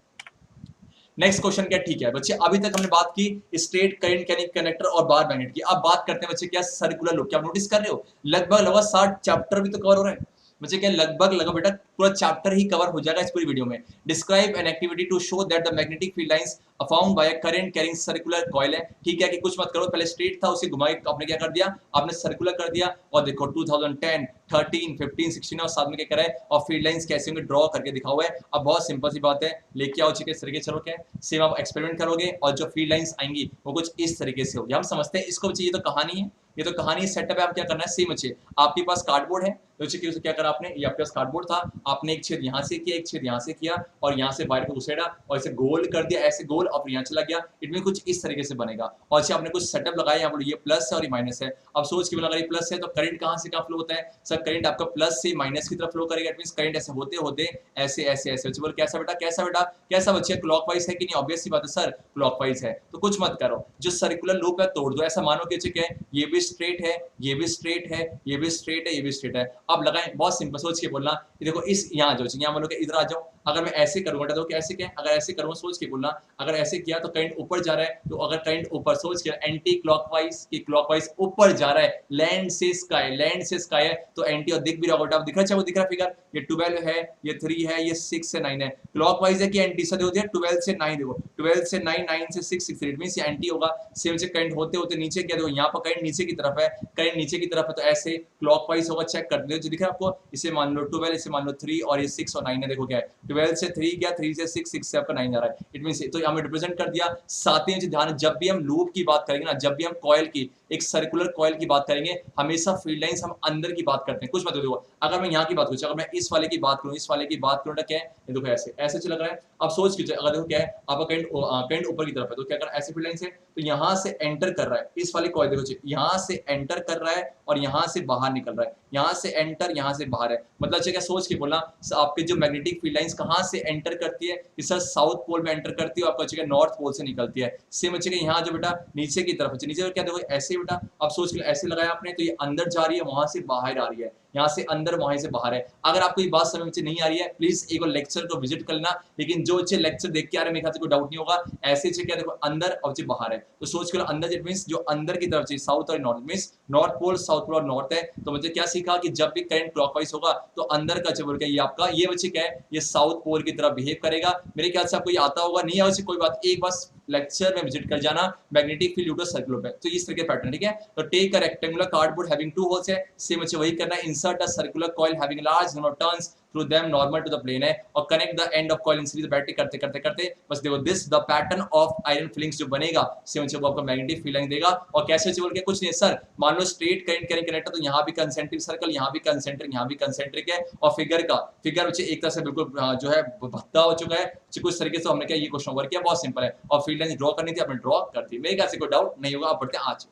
नेक्स्ट क्वेश्चन क्या, ठीक है बच्चे, अभी तक हमने बात की स्ट्रेट करंट कैरिंग कंडक्टर और बार मैग्नेट की, अब बात करते हैं बच्चे क्या, सर्कुलर लूप। क्या आप नोटिस कर रहे हो, लगभग 60 चैप्टर भी तो कवर हो रहे हैं बच्चे, क्या लगभग बेटा पूरा चैप्टर ही कवर हो जाएगा इस पूरी वीडियो में। Describe an activity to show that the magnetic field lines found by a current carrying circular coil है। ठीक है कि कुछ मत करो, पहले स्ट्रेट था उसे घुमाई, आपने क्या कर दिया, आपने सर्कुलर कर दिया, और देखो 2010 13 15 16 और साथ में क्या करा है, और फील्ड लाइंस कैसे होंगे ड्रॉ करके दिखा हुआ है। अब बहुत सिंपल सी बात है, लेके आओ इस तरीके चलो, क्या सेम आप एक्सपेरिमेंट करोगे और जो फील्ड लाइंस आएंगी वो कुछ इस तरीके से होगी। हम समझते हैं इसको बच्चे, ये तो कहानी है, ये तो कहानी सेटअप है। आप क्या करना है, सेम अच्छे आपके पास कार्डबोर्ड है, तो क्या करा आपने, ये आपके पास कार्डबोर्ड था, आपने एक छेद यहाँ से किया, एक छेद यहाँ से किया और यहाँ से वायर को घुसेड़ा और इसे गोल कर दिया, ऐसे गोल और यहाँ चला गया। इट मीन कुछ इस तरीके से बनेगा। और अच्छा आपने कुछ सेटअप लगाया, यहाँ पर ये प्लस है और ये माइनस है। अब सोच के अगर ये प्लस है तो करंट कहाँ से कहाँ फ्लो होता है सर? करंट आपका प्लस से माइनस की तरफ फ्लो करेगा। इट मीन करंट ऐसे होते होते ऐसे ऐसे ऐसे बोल कैसा बेटा, कैसा बेटा, कैसा बच्चे, क्लॉकवाइज है कि नहीं? ऑब्वियस सी बात है सर, क्लॉकवाइज है। तो कुछ मत करो, जो सर्कुलर लूप है तोड़ दो। ऐसा मानो कि क्या है, ये भी स्ट्रेट है, ये भी स्ट्रेट है, ये भी स्ट्रेट है, ये भी स्ट्रेट है। अब लगाएं, बहुत सिंपल सोच के बोलना। देखो इस यहाँ जो यहाँ बोलो कि इधर आ जाओ, अगर मैं ऐसे करूंगा तो कैसे क्या, अगर ऐसे करूंगा सोच के बोलना, अगर ऐसे किया तो करंट ऊपर जा रहा है। तो अगर करंट ऊपर, सोच के एंटी क्लॉकवाइज की क्लॉकवाइज ऊपर जा रहा है, लैंड से स्काई, लैंड से स्काई है तो एंटी, और दिख भी रहा होगा, दिख रहा है, वो दिख रहा फिगर, ये 12 है, ये 3 है, ये 6 से 9 है। क्लॉकवाइज है कि एंटी से होती है? 12 से 9 देखो, 12 से 9, 9 से 6, 6 इट मींस ये एंटी होगा। सेम से करंट होते होते नीचे क्या, देखो यहाँ पर करंट नीचे की तरफ है, करंट नीचे की तरफ है तो ऐसे क्लॉकवाइज होगा। चेक कर दो, जो दिख रहा है आपको, इसे मान लो 12, इसे मान लो 3 और ये 6 और 9 है। देखो क्या है, 12 से 3 गया, 3 से 6, 6 से आपका 9 जा रहा है। इट मींस तो हमें रिप्रेजेंट कर दिया। साथ ही ध्यान, जब भी हम लूप की बात करेंगे ना, जब भी हम कॉइल की, एक सर्कुलर कॉइल की बात करेंगे, हमेशा फील्ड लाइंस हम अंदर की बात करते हैं। कुछ मत देखो, अगर मैं यहाँ की बात करूँ, अगर मैं इस वाले की बात करूँ, इस वाले की बात करूँ, क्या है ये देखो ऐसे ऐसे चल रहा है। अब सोच कीजिए, अगर देखो क्या है, आपका करंट ऊपर की तरफ है तो क्या कर, ऐसे फील्ड लाइन से तो यहाँ से एंटर कर रहा है, इस वाले कॉइल देखो, यहाँ से एंटर कर रहा है और यहाँ से बाहर निकल रहा है, यहाँ से एंटर, यहाँ से बाहर है। मतलब क्या सोच के बोलना, आपके जो मैग्नेटिक फील्ड लाइंस कहाँ से एंटर करती है, इस साउथ पोल में एंटर करती है, आपका चाहिए नॉर्थ पोल से निकलती है। सेम अच्छे यहाँ जो बेटा नीचे की तरफ, नीचे क्या देखो ऐसे बेटा, अब सोच के ऐसे लगाया आपने तो ये अंदर जा रही है, वहां से बाहर आ रही है, यहाँ से अंदर वहां से बाहर है। अगर आपको ये बात समझ में नहीं आ रही है, प्लीज एक लेक्चर को विजिट कर लेना। लेकिन जो अच्छे लेक्चर देख के आ रहे हैं, मेरे ख्याल से कोई डाउट नहीं होगा। ऐसे क्या देखो अंदर और बाहर है, तो सोच कर अंदर इट मींस जो अंदर की तरफ चाहिए, साउथ और north means north pole, south pole और नॉर्थ है। तो मुझे क्या सीखा कि जब भी करंट क्लॉकवाइज होगा तो अंदर का बोल के ये आपका ये बच्चे क्या है, ये साउथ पोल की तरफ बिहेव करेगा। मेरे ख्याल से आपको ये आता होगा, नहीं आया कोई बात, एक बार लेक्चर में विजिट कर जाना magnetic field due to circular पे। तो इस तरह के पैटर्न, ठीक है। तो take a rectangular cardboard having 2 holes है, सेम अच्छे वही करना है। Insert a circular coil having large number of turns through them normal to the plane है, और connect the end of coil in series battery करते करते करते बस देखो this the pattern of iron filings जो बनेगा, सेम अच्छे वो आपको मैग्नेटिक फील्ड लाइन देगा। और कैसे बोल के कुछ नहीं सर, मान लो स्ट्रेट करंट कैरिंग कनेक्टर, तो यहाँ भी कंसेंट्रिक सर्कल, यहाँ भी कंसेंट्रिक, यहाँ भी कंसेंट्रिक है। और फिगर बच्चे एक तरह से बिल्कुल जो है भत्ता हो चुका है कुछ तरीके से। हमने क्या ये क्वेश्चन वर्क किया, बहुत सिंपल है। और फील्ड लाइन ड्रॉ करनी थी, आपने ड्रॉ कर दी, मेरे ख्याल से कोई डाउट नहीं होगा। आप बढ़ते हैं आज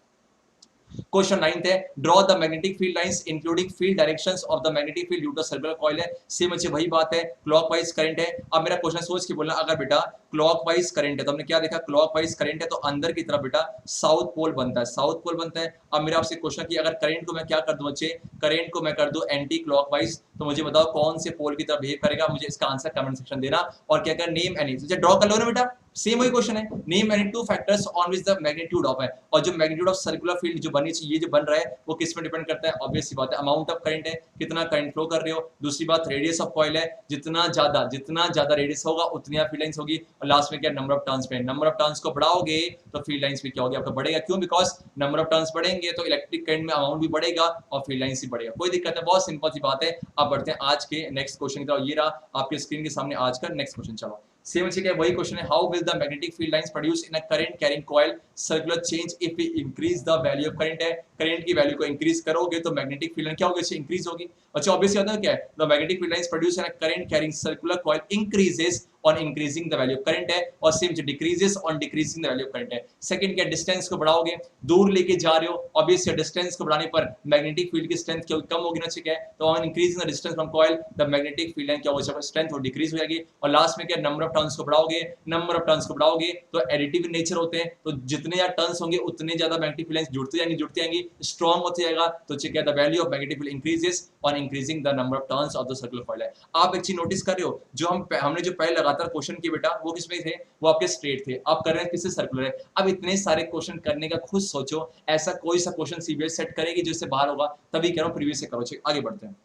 क्वेश्चन 9 है, draw the magnetic field lines including field directions of the magnetic field due to circular coil है। सेम अच्छे वही बात है, क्लॉकवाइज करंट है। अब मेरा क्वेश्चन सोच के बोलना, अगर बेटा क्लॉकवाइज करंट है तो हमने क्या देखा, क्लॉकवाइज करंट है तो अंदर की तरफ बेटा साउथ पोल बनता है, साउथ पोल बनता है। अब मेरा आपसे क्वेश्चन कि अगर करंट को मैं क्या कर दूं बच्चे, करंट को मैं कर दूं एंटी क्लॉकवाइज, तो मुझे बताओ कौन से पोल की तरफ बिहेव करेगा। मुझे इसका आंसर कमेंट सेक्शन देना। और क्या कर, नेम एनी, ड्रॉ कर लो ना बेटा, सेम वही क्वेश्चन है, name any 2 factors on which the magnitude of है। और जो मैग्नीट्यूड ऑफ सर्कुलर फील्ड जो बनी चाहिए, ये जो बन रहा है वो किस पर डिपेंड करता है, ऑब्वियस सी बात है अमाउंट ऑफ करंट है, कितना करंट फ्लो कर रहे हो। दूसरी बात रेडियस ऑफ कॉइल है, जितना ज्यादा रेडियस होगा उतनी फील्ड लाइंस होगी। और लास्ट में क्या, नंबर ऑफ टर्न्स पे, नंबर ऑफ टर्न्स को बढ़ाओगे तो फील्ड लाइंस भी क्या होगी आपका, बढ़ेगा। क्यों, बिकॉज नंबर ऑफ टर्न्स बढ़ेंगे तो इलेक्ट्रिक करंट में अमाउंट भी बढ़ेगा और फील्ड लाइंस भी बढ़ेगा। कोई दिक्कत है, बहुत सिंपल सी बात है। अब बढ़ते हैं आज के नेक्स्ट क्वेश्चन की तरफ। ये रहा आपके स्क्रीन के सामने आज का नेक्स्ट क्वेश्चन। चलो सेम अच्छे क्या वही क्वेश्चन है, how will the magnetic field lines produce in a current carrying coil circular change if we increase the value of current है। करंट की वैल्यू को इंक्रीज करोगे तो मैग्नेटिक फील्ड लाइन क्या होगी, इंक्रीज होगी। अच्छा ऑब्वियस होता है क्या है, the magnetic field lines produce in a current carrying circular coil increases on increasing the value of current है, और same decreases on decreasing the value of current है। सेकंड क्या, डिस्टेंस को बढ़ाओगे, दूर लेके जा रहे हो, ऑब्वियसली डिस्टेंस को बढ़ाने पर मैग्नेटिक फील्ड की स्ट्रेंथ कम होगी ना, ठीक है। तो on increasing the distance from coil the magnetic field line क्या होगा, स्ट्रेंथ और डिक्रीज हो जाएगी। और लास्ट में क्या, नंबर ऑफ टर्न्स को बढ़ाओगे, नंबर ऑफ टर्न्स को बढ़ाओगे तो एडिटिव नेचर होते हैं, तो जितने ज्यादा टर्न्स होंगे उतने ज्यादा मैग्नेटिक फील्ड लाइंस जुड़ती जाएंगी, स्ट्रांग होते जाएगा। तो ठीक है, the value of magnetic field increases on increasing the number of turns of the circular coil है। आप एक चीज नोटिस कर रहे हो, जो हमने जो पहले लगातार क्वेश्चन किए बेटा वो किसमें थे, वो आपके स्ट्रेट थे। आप कर रहे हैं किससे, सर्कुलर है। अब इतने सारे क्वेश्चन करने का खुद सोचो, ऐसा कोई सा क्वेश्चन सीबीएस सेट करेगी जिससे बाहर होगा, तभी कह रहा हूं प्रीवियस से करो। आगे बढ़ते हैं।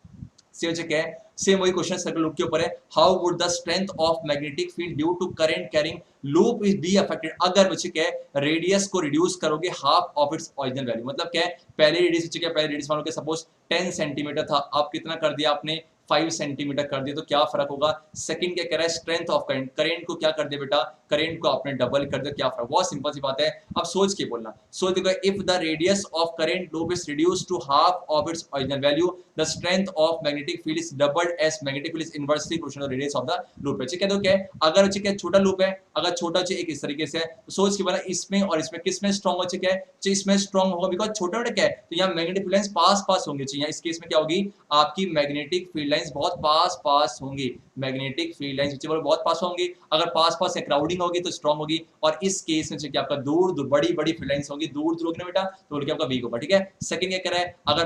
सेम वही क्वेश्चन सर्कुलर लूप के ऊपर है, how would the strength of magnetic field due to current carrying loop is be affected. अगर बच्चे क्या है, रेडियस को रिड्यूस करोगे half of its original value, मतलब क्या है, पहले रेडियस मान लो कि सपोज 10 सेंटीमीटर था, आप कितना कर दिया आपने 5 सेंटीमीटर कर दिया तो क्या फर्क होगा। सेकंड क्या कह रहा है, स्ट्रेंथ ऑफ करंट, करंट को क्या कर दे बेटा, करंट को आपने डबल कर दिया, क्या फर्क। बहुत सिंपल सी बात है, अब सोच के बोलना। सोच देखो, if the radius of current loop is reduced to half of its original value, the strength of magnetic field is doubled as magnetic field is inversely proportional to radius of the loop है। ठीक है, तो क्या है, अगर क्या छोटा लूप है, अगर छोटा एक इस तरीके से है, तो सोच के बोला इसमें और इसमें किसमें स्ट्रॉन्ग हो चुका है, इसमें स्ट्रॉन्ग होगा, बिकॉज छोटा छोटा क्या है, तो यहाँ मैग्नेटिक फील्ड लाइंस पास पास होंगी चाहिए। इस केस में क्या होगी, आपकी मैग्नेटिक फील्ड लाइंस बहुत पास पास होंगी, मैग्नेटिक फील्ड लाइंस बहुत पास होंगी। अगर पास पास क्राउडिंग होगी तो स्ट्रॉन्ग होगी, और इस केस में क्या आपका दूर दूर बड़ी बड़ी फील्ड लाइंस होगी, दूर दूर होगी ना बेटा, तो बोल के आपका वीक होगा। ठीक है, सेकंड क्या कह रहा है, अगर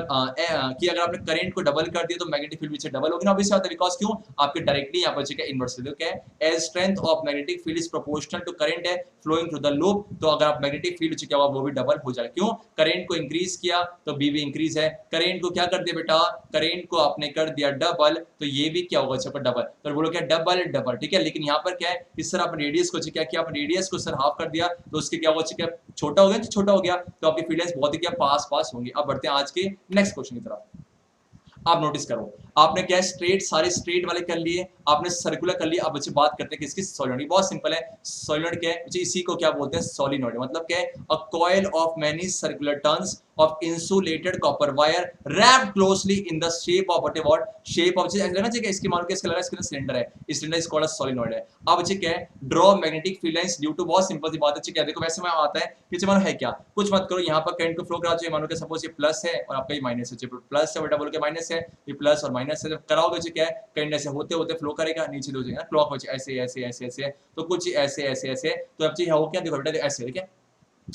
अगर आपने करंट को डबल कर दिया तो मैग्नेटिक फील्ड भी डबल होगी ना, ऑब्वियसली बात है, बिकॉज क्यों, आपके डायरेक्टली यहाँ पर इनवर्सली क्या है, as strength of magnetic field is proportional to current है फ्लोइंग थ्रू द लूप, तो अगर आप मैग्नेटिक फील्ड क्या हुआ वो भी डबल हो जाएगा। क्यों, करंट को इंक्रीज किया तो बी भी इंक्रीज है, करंट को क्या कर दिया बेटा, करंट को आपने कर दिया डबल, तो ये भी क्या होगा इसका डबल, तो बोलो क्या डबल डबल। ठीक है, लेकिन यहाँ पर क्या है, इस सर आपने रेडियस को क्या किया, आपने रेडियस को सर हाफ कर दिया, तो उसके क्या होगा, क्या छोटा हो गया, छोटा हो गया, तो आपकी फील्ड लाइंस बहुत ही क्या पास पास होंगी। अब बढ़ते हैं आज के नेक्स्ट क्वेश्चन की तरफ। आप नोटिस करो, आपने क्या स्ट्रेट, सारे स्ट्रेट वाले कर लिए, आपने सर्कुलर कर लिए। अब बच्चे बात करते हैं किसकी, सॉलिनॉइड। बहुत सिंपल है, सॉलिनॉइड क्या है बच्चे, इसी को क्या बोलते हैं, सॉलिनॉइड। मतलब क्या है, a coil of many circular turns of insulated copper wire wrapped closely in the shape of whatever shape of लगना चाहिए, इसकी मान के इसका लगा, इसका सिलेंडर है, इस cylinder is called a solenoid है। अब बच्चे क्या है, draw magnetic field lines due to, बहुत सिंपल सी बात है, क्या देखो वैसे में आता है कि मानो है क्या, कुछ मत करो, यहाँ पर करंट को फ्लो करा चाहिए, मानो कि सपोज ये प्लस है और आपका ये माइनस है, प्लस है बेटा बोल के माइनस है, ये प्लस और माइनस है, जब कराओगे क्या है, करंट ऐसे होते होते फ्लो करेगा, नीचे हो जाएगा क्लॉकवाइज, ऐसे ऐसे ऐसे ऐसे, तो कुछ ऐसे ऐसे ऐसे, तो अब चीज हो क्या, देखो बेटा ऐसे, ठीक है,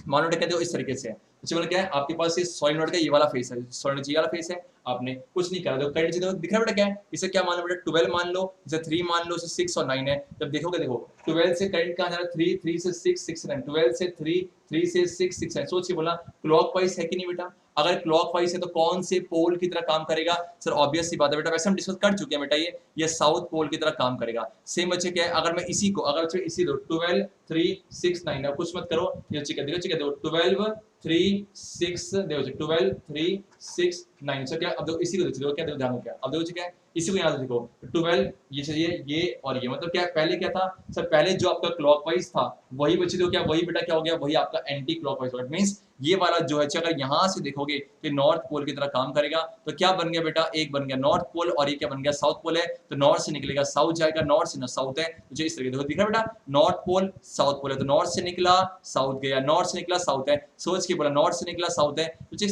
मानो कहते हो इस तरीके से। अच्छा बोले क्या है, आपके पास ये सॉलिनॉइड का ये वाला फेस है, सॉलिनॉइड ये वाला फेस है, आपने कुछ नहीं करा, देखो करंट देखो दिख रहा है बेटा क्या है, इसे क्या मान लो बेटा 12 मान लो, इसे 3 मान लो, इसे 6 और 9 है। जब देखोगे देखो 12 से करंट कहां जा रहा है, 3 3 से 6 6 9, 12 से 3 3 से 6 6 9, सोच के बोला क्लॉकवाइज है कि नहीं बेटा, अगर क्लॉकवाइज है तो कौन से पोल की तरह काम करेगा, सर ऑब्वियस सी बात है बेटा, वैसे हम डिस्कस कर चुके हैं बेटा, ये साउथ पोल की तरह काम करेगा। सेम बच्चे क्या है, अगर मैं इसी को, अगर बच्चे इसी दो 12 3 6 9, कुछ मत करो, ये देखो 12 3 6 देखो 12 3 6 9, सर क्या, अब देखो इसी को देखो क्या, देखो ध्यान क्या, अब देखो क्या है, इसी को यहाँ से देखो 12, ये चाहिए ये और ये, मतलब क्या पहले क्या था सर, पहले जो आपका क्लॉकवाइज था वही बच्चे देखो क्या, वही बेटा क्या हो गया, वही आपका एंटी क्लॉकवाइज हो गया। मींस ये वाला जो है, अगर यहाँ से देखोगे तो नॉर्थ पोल की तरह काम करेगा, तो क्या बन गया बेटा, एक बन गया नॉर्थ पोल और ये क्या बन गया साउथ पोल है, तो नॉर्थ से निकलेगा साउथ जाएगा, नॉर्थ से ना साउथ है, तो इस तरीके देखो दिख रहा है बेटा, नॉर्थ पोल साउथ पोल है, तो नॉर्थ से निकला साउथ गया, नॉर्थ से निकला साउथ है, सोच के बोला नॉर्थ से निकला साउथ है, तो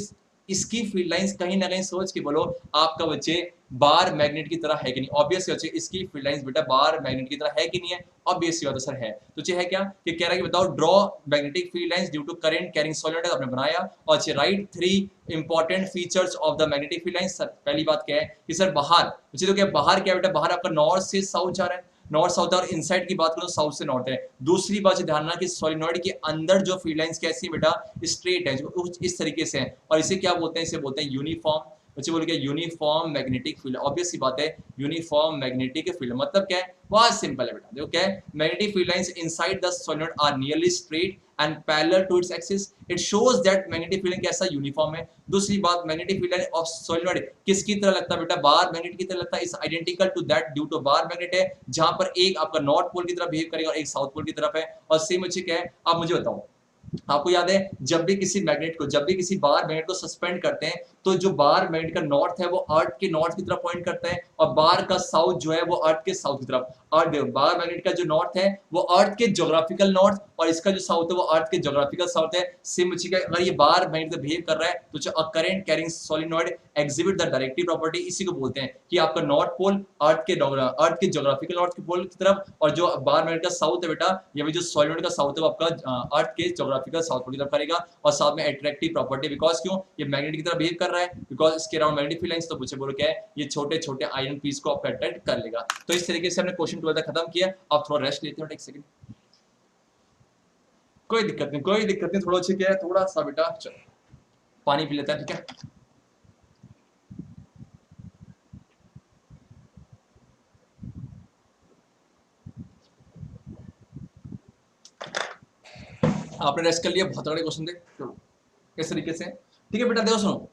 इसकी फील्ड लाइंस कहीं ना कहीं सोच के बोलो आपका बच्चे बार मैग्नेट की तरह है कि नहीं, ऑब्वियस बच्चे इसकी फील्ड लाइंस बेटा बार मैग्नेट की तरह है कि नहीं है, ऑब्वियस बात सर है। तो है क्या कि कह रहा है कि बताओ draw magnetic field lines due to current carrying solenoid, आपने बनाया, और write 3 important features of the magnetic field lines. Sir पहली बात क्या है कि सर बाहर बच्चे, तो क्या बाहर क्या बेटा, बाहर आपका नॉर्थ से साउथ जा रहा है, नॉर्थ साउथ, और इनसाइड की बात करो साउथ से नॉर्थ है। दूसरी बात से ध्यान रखना कि सॉलिनॉइड के अंदर जो फील्ड लाइंस कैसी है बेटा, स्ट्रेट है, जो इस तरीके से है, और इसे क्या बोलते हैं, इसे बोलते हैं यूनिफॉर्म। बच्चे बोल के यूनिफॉर्म मैग्नेटिक फील्ड, ऑब्वियस सी बात है, यूनिफॉर्म मैग्नेटिक फील्ड मतलब क्या है, बहुत सिंपल है बेटा, देखो क्या है, magnetic field lines inside the solenoid are nearly straight and parallel to its axis, it shows that magnetic field कैसा यूनिफॉर्म है। दूसरी बात, magnetic field line of solenoid किसकी तरह लगता है बेटा, बार मैग्नेट की तरह लगता है, is identical to that due to bar magnet है, जहां पर एक आपका नॉर्थ पोल की तरफ बिहेव करेगा और एक साउथ पोल की तरफ है, और सेम अच्छी क्या है। आप मुझे बताओ, आपको याद है जब भी किसी मैग्नेट को, जब भी किसी बार मैग्नेट को सस्पेंड करते हैं, तो जो बार मैग्नेट का नॉर्थ है वो अर्थ के नॉर्थ की तरफ पॉइंट करता है, और बार का साउथ जो है वो अर्थ के साउथ की तरफ। और बार मैग्नेट का जो नॉर्थ है वो अर्थ के ज्योग्राफिकल नॉर्थ, और इसका जो साउथ है वो अर्थ के ज्योग्राफिकल साउथ है। सेम उसी का, अगर ये बार मैग्नेट से बिहेव कर रहा है तो जो current carrying solenoid exhibit the directive property, इसी को बोलते हैं कि आपका नॉर्थ पोल अर्थ के ज्योग्राफिकल नॉर्थ के पोल की तरफ, और जो बार मैग्नेट का साउथ है बेटा, ये भी जो सॉलिनॉइड का साउथ है वो आपका अर्थ के ज्योग्राफिकल साउथ पोल की तरफ करेगा, और साथ में अट्रैक्टिव प्रॉपर्टी, बिकॉज क्यों, ये मैग्नेट की तरफ बिहेव कर रहा है, बिकॉज इसके अराउंड मैग्नेटिक फील्ड लाइंस, तो मुझे बोलो क्या है, ये छोटे छोटे आयरन पीस को आप अट्रैक्ट कर लेगा। तो इस तरीके से हमने क्वेश्चन 12 खत्म किया। आप थोड़ा रेस्ट लेते हो एक सेकंड, कोई दिक्कत नहीं, कोई दिक्कत नहीं, थोड़ा अच्छे क्या है, थोड़ा सा बेटा चलो पानी पी लेता है, ठीक है। आपने रेस्ट कर लिया, बहुत तगड़े क्वेश्चन थे, चलो इस तरीके से, ठीक है बेटा। देखो सुनो,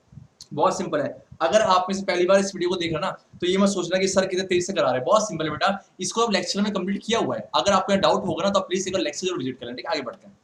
बहुत सिंपल है, अगर आप में से पहली बार इस वीडियो को देख रहे हैं ना, तो ये मत सोचना कि सर कितने तेज से करा रहे हैं, बहुत सिंपल है बेटा, इसको आप लेक्चर में कंप्लीट किया हुआ है। अगर आपको डाउट होगा ना, तो प्लीज एक बार लेक्चर जरूर विजिट करें, ठीक है। आगे बढ़ते हैं,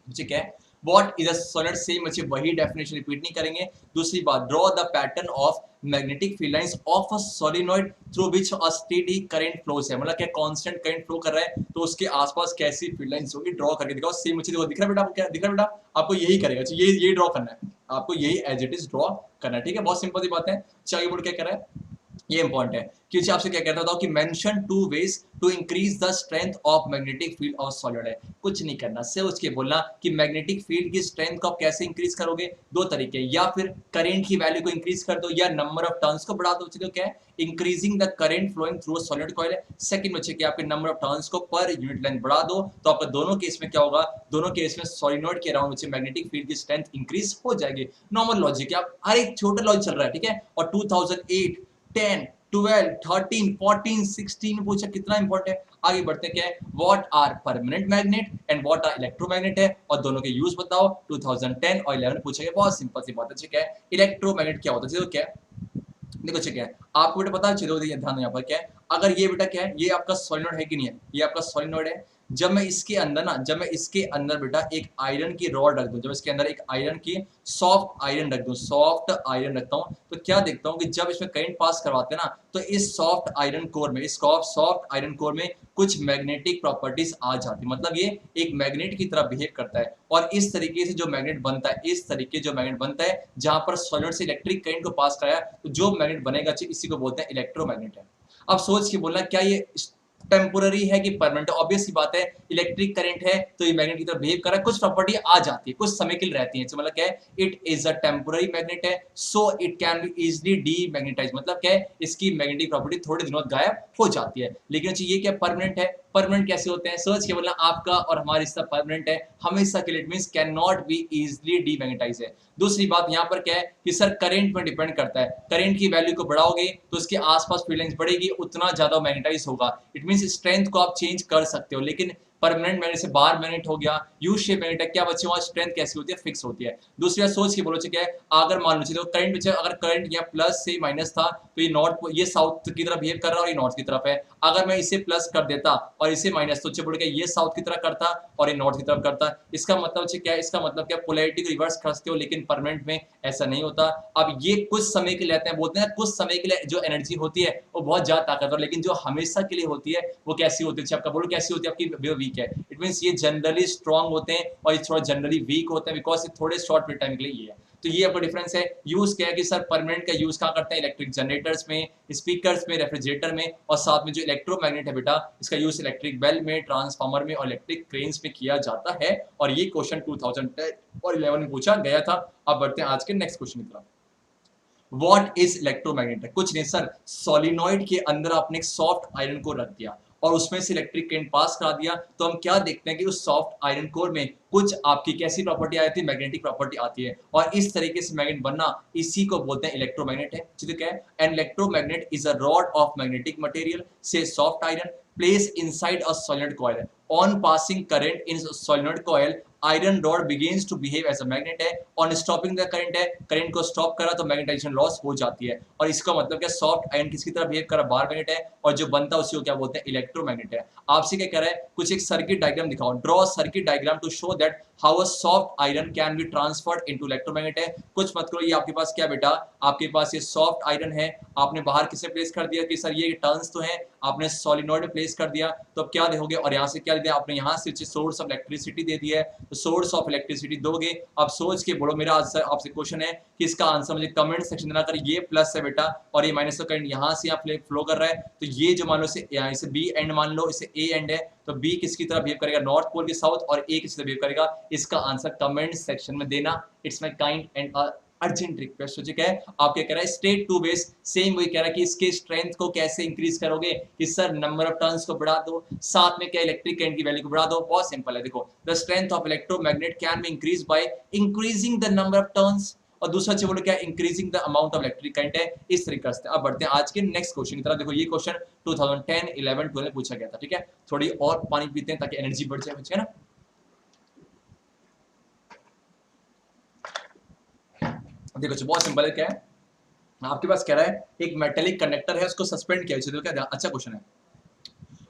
ठीक है। What is a solid, same बच्चे वही डेफिनेशन रिपीट नहीं करेंगे। दूसरी बात, draw the pattern of magnetic field lines of a solenoid through which a steady current flows है, मतलब क्या कांस्टेंट करंट फ्लो कर रहा है, तो उसके आसपास कैसी फील्ड लाइंस होगी, ड्रॉ करके दिखाओ। सेम बच्चे देखो, दिख रहा है बेटा आपको, क्या दिख रहा है बेटा आपको, यही करेगा, ये ड्रॉ करना है आपको, यही एज इट इज ड्रॉ करना है, ठीक है। बहुत सिंपल सी बात है। चलिए बोर्ड क्या कर रहा है, ये इंपॉर्टेंट है, क्योंकि आपसे क्या कहता था कि mention two ways to increase the strength of magnetic field of solid है। कुछ नहीं करना, सोच के बोलना कि मैग्नेटिक फील्ड की स्ट्रेंथ को आप कैसे इंक्रीज करोगे। दो तरीके, या फिर करंट की वैल्यू को इंक्रीज कर दो, या नंबर ऑफ टर्न्स को बढ़ा दो। तो क्या है, increasing the current flowing through a solid coil है। सेकंड बच्चे कि आपके नंबर ऑफ टर्न्स को पर यूनिट लेंथ बढ़ा दो, तो आपका दोनों केस में क्या होगा, दोनों केस में सॉलिनॉइड के अराउंड बच्चे मैग्नेटिक फील्ड की स्ट्रेंथ इंक्रीज हो जाएगी। नॉर्मल लॉजिक है, आप हर एक छोटा लॉजिक चल रहा है, ठीक है। और 2008 10 12 13 14 16 पूछा, कितना इंपॉर्टेंट है। आगे बढ़ते क्या है, what are permanent magnet and what are electromagnet है, और दोनों के यूज बताओ। 2010 और 11 पूछा गया, बहुत सिंपल सी बात है, ठीक है। इलेक्ट्रोमैग्नेट क्या होता है, देखो क्या है, देखो ठीक है, आपको बेटा पता है, चलो ध्यान यहाँ पर क्या है, अगर ये बेटा क्या है, ये आपका सोलिनॉइड है कि नहीं है, ये आपका सोलिनॉइड है। जब मैं इसके अंदर ना, जब मैं इसके अंदर बेटा एक आयरन की रॉड रख दूं, जब इसके अंदर एक आयरन की सॉफ्ट आयरन रख दूं, सॉफ्ट आयरन रखता हूं, तो क्या देखता हूं कि जब इसमें करंट पास करवाते हैं ना, तो इस सॉफ्ट आयरन कोर में, इस सॉफ्ट आयरन कोर में कुछ मैग्नेटिक प्रॉपर्टीज आ जाती, मतलब ये एक मैग्नेट की तरह बिहेव करता है। और इस तरीके से जो मैग्नेट बनता है, इस तरीके जो मैग्नेट बनता है, जहां पर सॉलिड से इलेक्ट्रिक करंट को पास कराया, तो जो मैग्नेट बनेगा इसी को बोलते हैं इलेक्ट्रोमैग्नेट है। अब सोच के बोलना, क्या ये टेम्पोररी है कि परमानेंट। ऑब्वियस सी बात है, इलेक्ट्रिक करंट है तो ये मैग्नेट की तरह बिहेव कर रहा है, कुछ प्रॉपर्टी आ जाती है, कुछ समय के लिए रहती है, मतलब क्या है, it is a temporary magnet है, so it can be easily demagnetise, मतलब क्या है, इसकी मैग्नेटिक प्रॉपर्टी थोड़े दिनों गायब हो जाती है। लेकिन ये क्या परमानेंट है, परमानेंट कैसे होते हैं, सर्च के बोलना, आपका और हमारा रिश्ता परमानेंट है हमेशा के लिए, it means can not be easily demagnetise है। दूसरी बात यहाँ पर क्या है कि सर करंट में डिपेंड करता है, करंट की वैल्यू को बढ़ाओगे तो उसके आसपास फील्ड लाइंस बढ़ेगी, उतना ज्यादा मैग्नेटाइज होगा। इट मींस स्ट्रेंथ को आप चेंज कर सकते हो, लेकिन परमानेंट मैग्नेट से बार मैग्नेट हो गया, यू शेप मैग्नेट है, क्या बच्चे वहां स्ट्रेंथ कैसी होती है, फिक्स होती है। दूसरी बात सोच के बोलो, क्या है, अगर मान लो करंट बच्चे, अगर करंट यहाँ प्लस से माइनस था, तो ये नॉर्थ, ये साउथ की तरफ बिहेव कर रहा है और ये नॉर्थ की तरफ है। अगर मैं इसे प्लस कर देता और इसे माइनस, तो बोल के ये साउथ की तरफ करता और ये नॉर्थ की तरफ करता। इसका मतलब क्या है, इसका मतलब क्या, पोलैरिटी को रिवर्स करते हो, लेकिन परमानेंट में ऐसा नहीं होता। अब ये कुछ समय के लिए लेते हैं, बोलते हैं कुछ समय के लिए जो एनर्जी होती है वो बहुत ज्यादा ताकतवर, लेकिन जो हमेशा के लिए होती है वो कैसी होती है, आपका बोलो कैसी होती है, आपकी वीक है। इट मींस ये जनरली स्ट्रांग होते हैं और ये थोड़ा जनरली वीक होते हैं, बिकॉज थोड़े शॉर्ट पीरियड टाइम के लिए ये है। तो ये आपका डिफरेंस है। यूज क्या है कि सर परमानेंट का यूज कहाँ करते हैं, इलेक्ट्रिक जनरेटर्स में, स्पीकर्स में, रेफ्रिजरेटर में, और साथ में जो इलेक्ट्रोमैग्नेट है बेटा, इसका यूज इलेक्ट्रिक बेल में, ट्रांसफार्मर में और इलेक्ट्रिक क्रेन्स में किया जाता है। और ये क्वेश्चन 2010 और 11 में पूछा गया था। अब बढ़ते हैं आज के नेक्स्ट क्वेश्चन की तरफ। व्हाट इज इलेक्ट्रोमैग्नेट, कुछ नहीं सर, सोलिनॉइड के अंदर आपने एक सॉफ्ट आयरन को रख दिया और उसमें से इलेक्ट्रिक करंट पास करा दिया, तो हम क्या देखते हैं कि उस सॉफ्ट आयरन कोर में कुछ आपकी कैसी प्रॉपर्टी आती है, मैग्नेटिक प्रॉपर्टी आती है, और इस तरीके से मैग्नेट बनना, इसी को बोलते हैं इलेक्ट्रोमैग्नेट है, ठीक है। An electromagnet is a rod of magnetic material से soft iron place inside a solenoid coil. On passing current in solenoid coil, iron rod begins to behave as a magnet है, ऑन स्टॉपिंग द करंट है, करंट को स्टॉप करा तो मैग्नेटाइजेशन लॉस हो जाती है। और इसका मतलब क्या, सॉफ्ट आयरन किसकी तरह बिहेव करा, बार मैग्नेट है, और जो बनता है उसी को क्या बोलते हैं, इलेक्ट्रोमैग्नेट है। आपसे क्या कह रहा है, कुछ एक सर्किट डायग्राम दिखाओ, draw circuit diagram to show that how a soft iron can be transferred into electromagnet है। कुछ मत करो, ये आपके पास क्या बेटा, आपके पास ये सॉफ्ट आयरन है, आपने बाहर किसे प्लेस कर दिया कि सर ये टर्न्स तो है, आपने सॉलिनॉइड में प्लेस कर दिया, तो अब क्या देखोगे, और यहाँ से क्या दिया आपने, यहाँ से सोर्स ऑफ इलेक्ट्रिसिटी दे दिया है, तो सोर्स ऑफ इलेक्ट्रिसिटी दोगे। अब सोच के बोलो, मेरा आपसे क्वेश्चन है कि इसका आंसर मुझे कमेंट सेक्शन देना कर, ये प्लस है बेटा और ये माइनस, तो करंट यहाँ से यहाँ फ्लो कर रहा है, तो ये जो मान लो इसे बी एंड मान लो, इसे ए एंड है, तो बी किसकी तरह बिहेव करेगा, नॉर्थ पोल के साउथ, और ए किसकी तरह बिहेव करेगा, इसका आंसर कमेंट सेक्शन में देना। It's my kind and urgent request, ठीक है। आप क्या कह रहा है, स्टेट टू बेस, सेम वही कह रहा है कि इसके स्ट्रेंथ को कैसे इंक्रीज करोगे, कि सर नंबर ऑफ टर्न्स को बढ़ा दो, साथ में क्या इलेक्ट्रिक करंट की वैल्यू को बढ़ा दो। बहुत सिंपल है, देखो, the strength of electromagnet can be increase by increasing the number of turns, और दूसरा चीज बोलो क्या, increasing the amount of electric current है, इस तरीके से। अब बढ़ते हैं आज के नेक्स्ट क्वेश्चन की तरफ। देखो ये क्वेश्चन 2010 11 12 में पूछा गया था, ठीक है। थोड़ी और पानी पीते हैं ताकि एनर्जी बढ़ जाए, है ना। देखो बहुत सिंपल है, क्या है, आपके पास कह रहा है एक मेटेलिक कंडक्टर है, उसको सस्पेंड किया, तो क्या अच्छा क्वेश्चन है।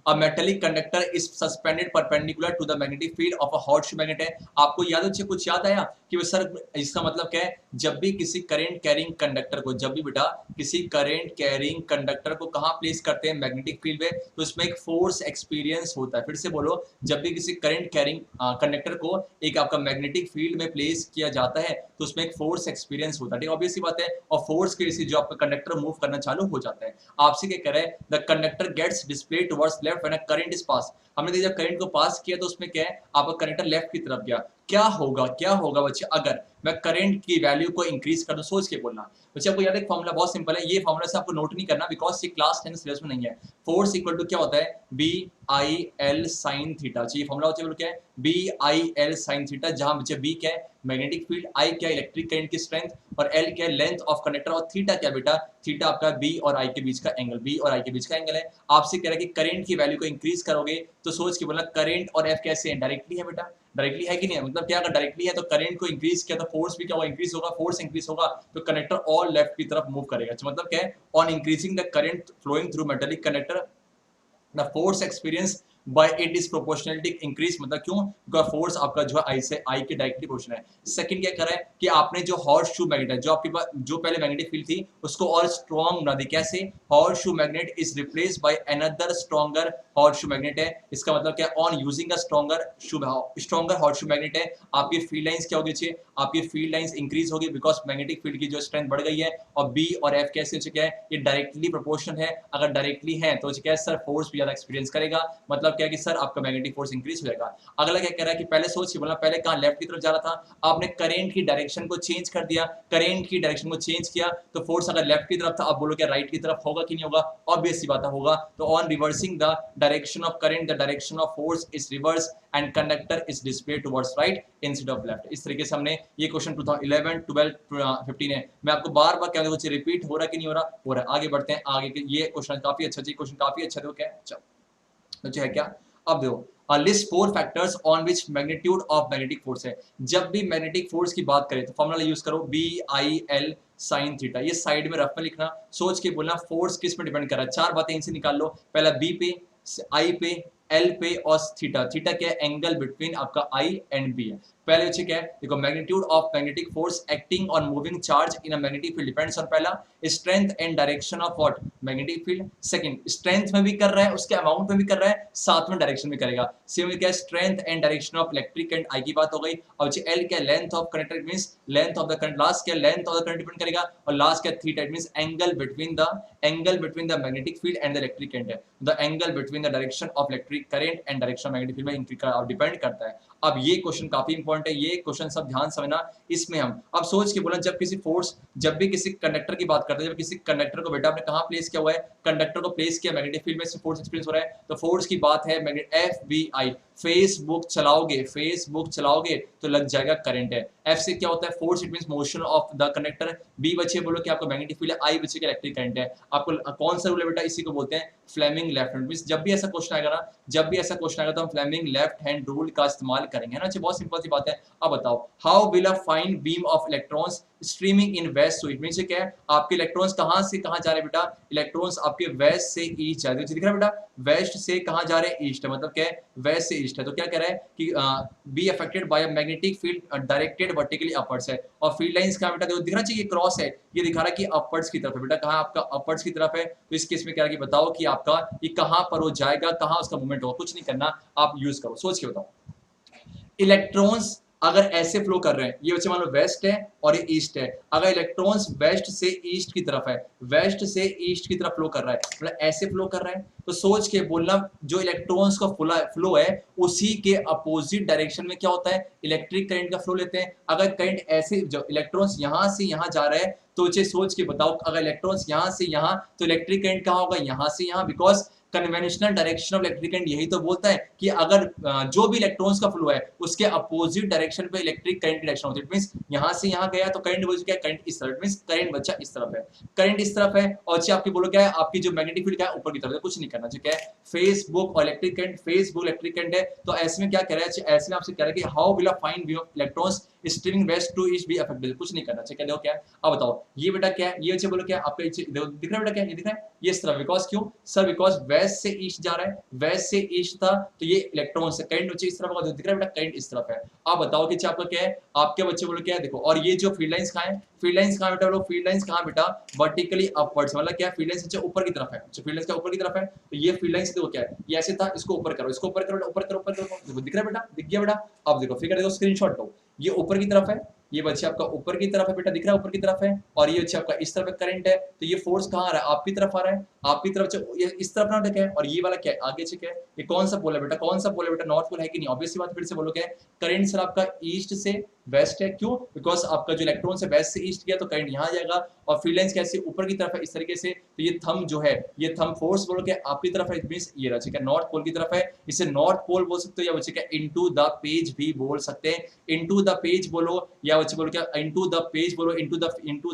A metallic conductor is suspended perpendicular to the magnetic field of a horseshoe magnet है। आपको याद है, कुछ याद आया कि सर इसका मतलब क्या है? जब भी किसी करंट कैरिंग कंडक्टर को, जब भी बेटा किसी करंट कैरिंग कंडक्टर को कहाँ प्लेस करते हैं मैग्नेटिक फील्ड में, तो उसमें एक फोर्स एक्सपीरियंस होता है। फिर से बोलो, जब भी किसी करंट कैरिंग कंडक्टर को एक आपका मैग्नेटिक फील्ड में प्लेस किया जाता है तो उसमें एक फोर्स एक्सपीरियंस होता है। ठीक, ऑब्वियस सी बात है। और फोर्स के वजह से जो आपका कंडक्टर मूव करना चालू हो जाता है। आपसे क्या कह रहा है? The conductor gets display towards left when a current is pass. हमने देखा जब करंट को पास किया तो उसमें क्या है, आपका कंडक्टर लेफ्ट की तरफ गया। क्या होगा बच्चे अगर मैं करंट की वैल्यू को इंक्रीज कर दूं? सोच के बोलना बच्चे। आपको याद है फॉर्मूला बहुत सिंपल है, ये फॉर्मूला से आपको नोट नहीं करना बिकॉज ये क्लास 10 सिलेबस में नहीं है। फोर्स इक्वल टू क्या होता है? B I L sine theta. चाहिए फॉर्मूला होता है क्या है? B I L sine theta, जहां बच्चे बी क्या है मैग्नेटिक फील्ड, आई क्या इलेक्ट्रिक करंट की स्ट्रेंथ, और एल क्या लेंथ ऑफ कंडक्टर, और थीटा क्या बेटा? थीटा आपका बी और आई के बीच का एंगल, बी और आई के बीच का एंगल है। आपसे कह रहा है कि करंट की वैल्यू को इंक्रीज करोगे तो सोच के बोलना करंट और एफ कैसे है? डायरेक्टली है बेटा, डायरेक्टली है कि नहीं है? मतलब क्या, अगर डायरेक्टली है तो करंट को इंक्रीज किया तो फोर्स भी क्या होगा? इंक्रीज होगा। फोर्स इंक्रीज होगा तो कंडक्टर और लेफ्ट की तरफ मूव करेगा। मतलब क्या है? On increasing the current flowing through metallic conductor the force experience by it is proportionality increase. मतलब क्यों? बिकॉज फोर्स आपका जो है आई से आई के डायरेक्टली प्रोपोर्शनल है। सेकंड क्या कर रहा है कि आपने जो हॉर्स शू मैग्नेट है, जो आपके पास जो पहले मैग्नेटिक फील्ड थी उसको और स्ट्रॉन्ग बना दी। कैसे? Horse shoe magnet is replace by another stronger horse shoe magnet है। इसका मतलब क्या? On using a stronger horse shoe magnet है, आपकी फील्ड लाइंस क्या होगी? आपकी फील्ड लाइंस इंक्रीज होगी बिकॉज मैग्नेटिक फील्ड की जो स्ट्रेंथ बढ़ गई है। और बी और एफ कैसे क्या है? ये डायरेक्टली प्रोपोर्शनल है। अगर डायरेक्टली है तो क्या है सर? फोर्स भी ज्यादा एक्सपीरियंस करेगा। मतलब क्या है कि सर आपका मैग्नेटिक फोर्स इंक्रीज हो जाएगा। अगला क्या कह रहा है कि पहले सोच के बोलना, पहले कहां लेफ्ट की तरफ जा रहा था, आपने करंट की डायरेक्शन को चेंज कर दिया। करंट की डायरेक्शन को चेंज किया तो फोर्स अगर लेफ्ट की तरफ था, आप बोलो क्या राइट की तरफ होगा कि नहीं होगा? ऑब्वियस सी बात है होगा। तो on reversing the direction of current the direction of force is reverse and conductor is display towards right instead of left. इस तरीके से हमने ये क्वेश्चन 2011 12 15 है। मैं आपको बार बार क्या कुछ रिपीट हो रहा है कि नहीं हो रहा? हो रहा है। आगे बढ़ते हैं आगे। ये क्वेश्चन काफी अच्छा है, क्वेश्चन काफी अच्छा है। क्या चलो है क्या? अब देखो, list 4 factors on which magnitude of magnetic force है। जब भी मैग्नेटिक फोर्स की बात करें तो फॉर्मूला यूज करो B I L sine theta. ये साइड में रफ में लिखना, सोच के बोलना फोर्स किस पे डिपेंड कर रहा है। 4 बातें इनसे निकाल लो। पहला बी पे, आई पे, एल पे और थीटा। थीटा क्या है? एंगल बिटवीन आपका आई एंड बी है। पहले बच्चे क्या है देखो, magnitude of magnetic force acting on moving charge in a magnetic field depends on पहला strength and direction of what magnetic field. Second, strength में भी कर रहा है, उसके अमाउंट में भी कर रहा है, साथ में डायरेक्शन में करेगा। सेम क्या है? Strength and direction of electric current, I की बात हो गई। और बच्चे एल क्या? Length of conductor, means length of the current. Last क्या? Length of the current depend करेगा। और लास्ट क्या? Theta, it means angle between the magnetic field and the electric current है। The angle between the direction of electric current and direction of magnetic field में डिपेंड करता है। अब ये क्वेश्चन काफी इंपॉर्टेंट है, ये क्वेश्चन सब ध्यान समझना। इसमें हम अब सोच के बोला, जब किसी फोर्स, जब भी किसी कंडक्टर की बात करते हैं, जब किसी कंडक्टर को बेटा आपने कहां प्लेस किया हुआ है? कंडक्टर को प्लेस किया मैग्नेटिक फील्ड में, से फोर्स एक्सपीरियंस हो रहा है। तो फोर्स की बात है magnet F B I. Facebook चलाओगे तो लग जाएगा करंट है। एफ से क्या होता है? Force, it means motion of the conductor. B बच्चे बोलो कि आपका मैग्नेटिक फील्ड है, आई बच्चे का इलेक्ट्रिक करंट है। आपको कौन सा रूल है बेटा? इसी को बोलते हैं फ्लेमिंग लेफ्ट हैंड। मींस जब भी ऐसा क्वेश्चन आएगा ना, जब भी ऐसा क्वेश्चन आएगा तो हम फ्लेमिंग लेफ्ट हैंड रूल का इस्तेमाल करेंगे, है ना। बहुत सिंपल सी बात है। अब बताओ, how will a fine beam of electrons streaming in west to east, means क्या है? आपके इलेक्ट्रॉन्स कहां से कहां जा रहे हैं बेटा? इलेक्ट्रॉन्स आपके वेस्ट से ईस्ट जा रहे हैं। दिख रहा है बेटा? वेस्ट से कहां जा रहे हैं? ईस्ट। मतलब क्या है? वेस्ट से ईस्ट है। तो क्या कह रहा है कि be affected by a magnetic field directed vertically upwards है। और फील्ड लाइंस का बेटा देखो दिखना चाहिए, क्रॉस है, ये दिखा रहा है कि अपवर्ड्स की तरफ है। बेटा कहां? आपका अपवर्ड्स की तरफ है। तो इस केस में क्या है कि बताओ कि आपका ये कहां पर हो जाएगा, कहां उसका मूवमेंट होगा। कुछ नहीं करना, आप यूज करो, सोच के बताओ। इलेक्ट्रॉन्स अगर ऐसे फ्लो कर रहे हैं, ये बच्चे मान लो वेस्ट है और ये ईस्ट है। अगर इलेक्ट्रॉन्स वेस्ट से ईस्ट की तरफ है, वेस्ट से ईस्ट की तरफ फ्लो कर रहा है, मतलब ऐसे फ्लो कर रहा है, तो सोच के बोलना जो इलेक्ट्रॉन्स का फ्लो है उसी के अपोजिट डायरेक्शन में क्या होता है? इलेक्ट्रिक करंट का फ्लो लेते हैं। अगर करंट ऐसे, जो इलेक्ट्रॉन्स यहां से यहां जा रहा है, तो सोच के बताओ, अगर इलेक्ट्रॉन्स यहां से यहां, तो इलेक्ट्रिक करंट कहां होगा? यहां से यहां। Because conventional direction of electric current यही तो बोलता है कि अगर जो भी इलेक्ट्रॉन्स का फ्लो है उसके अपोजिट डायरेक्शन पे इलेक्ट्रिक करंट की डायरेक्शन होती है। मींस यहां से यहां गया तो करंट बच गया, करंट इस तरफ, मींस करंट बच्चा इस तरफ है, करंट इस तरफ है। और अच्छे आपकी बोलो क्या है? आपकी जो मैग्नेटिक फील्ड क्या है? ऊपर की तरफ है। कुछ नहीं करना, ठीक है? फेसबुक और electric current, Facebook electric current है। तो ऐसे में क्या कह रहा है? ऐसे में आपसे कह रहा है कि how will a fine view of electrons steering west to east भी अफेक्ट, कुछ नहीं करना चाहिए। देखो क्या है, अब बताओ ये बेटा क्या है, ये बच्चे बोलो क्या है, आपका दिख रहा है बेटा क्या है, ये दिख रहा है, ये इस तरह, बिकॉज क्यों सर, बिकॉज वेस्ट से ईस्ट जा रहा है, वेस्ट से ईस्ट था तो ये इलेक्ट्रॉन से करंट बच्चे इस तरफ होगा, दिख रहा है बेटा करंट इस तरफ है। आप बताओ कि आपका क्या है, आपके बच्चे बोलो क्या है, देखो, और ये जो फील्ड लाइंस कहाँ है, फील्ड लाइंस कहाँ बेटा, फील्ड लाइंस कहाँ बेटा, वर्टिकली अपवर्ड्स, मतलब क्या फील्ड लाइंस नीचे ऊपर की तरफ है, जो फील्ड लाइंस का ऊपर की तरफ है, तो ये फील्ड लाइंस देखो क्या है, ये ऐसे था, इसको ऊपर करो, इसको ऊपर करो, ऊपर करो, ऊपर करो, दिख रहा है बेटा, दिख गया बेटा। अब देखो फिगर देखो, स्क्रीनशॉट लो, ये ऊपर की तरफ है, ये बच्चे आपका ऊपर की तरफ है बेटा, दिख रहा है ऊपर की तरफ है, और ये बच्चे आपका इस तरफ करंट है, तो ये फोर्स कहाँ आ रहा है, आपकी तरफ आ रहा है, आपकी तरफ, ये इस तरफ ना क्या है, और ये वाला क्या है आगे से क्या है, ये कौन सा पोल है बेटा, कौन सा पोल है बेटा, नॉर्थ पोल है कि नहीं, ऑब्वियसली बात, फिर से बोलो क्या है, करंट सर आपका ईस्ट से वेस्ट है, क्यों, बिकॉज आपका जो इलेक्ट्रॉन से वेस्ट से ईस्ट गया तो करंट यहाँ जाएगा, और फील्ड लाइंस कैसे ऊपर की तरफ है इस तरीके से, तो ये थंब जो है, ये थंब फोर्स बोलो क्या आपकी तरफ है, इट मींस ये रहा, ठीक है, नॉर्थ पोल की तरफ है, इसे नॉर्थ पोल बोल सकते हो, या बच्चे क्या इनटू द पेज भी बोल सकते हैं, इनटू द पेज बोलो, या बच्चे बोलो क्या इनटू द पेज बोलो, इनटू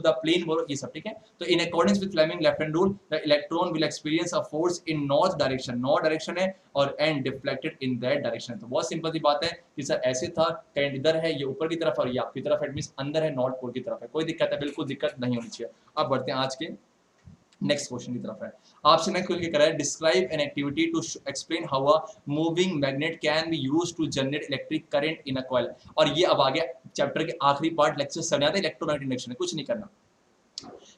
द प्लेन बोलो, ये सब ठीक है। तो in according with Fleming left hand rule, the electron will experience a force in north direction, north direction है, और and deflected in that direction. तो बहुत सिंपल सी बात है कि सर ऐसे था, करंट इधर है, ये ऊपर की तरफ और ये आपकी तरफ, इट मींस अंदर है, नॉर्थ पोल की तरफ है, कोई दिक्कत है, बिल्कुल दिक्कत नहीं होनी चाहिए। अब बढ़ते हैं आज के नेक्स्ट क्वेश्चन की तरफ है। आपसे नेक्स्ट क्वेश्चन क्या है, describe an activity to explain how a moving magnet can be used to generate electric current in a coil. और ये अब आगे चैप्टर के आखिरी पार्ट लेक्चर समझ आता है, इलेक्ट्रोमैग्नेटिक इंडक्शन, कुछ नहीं करना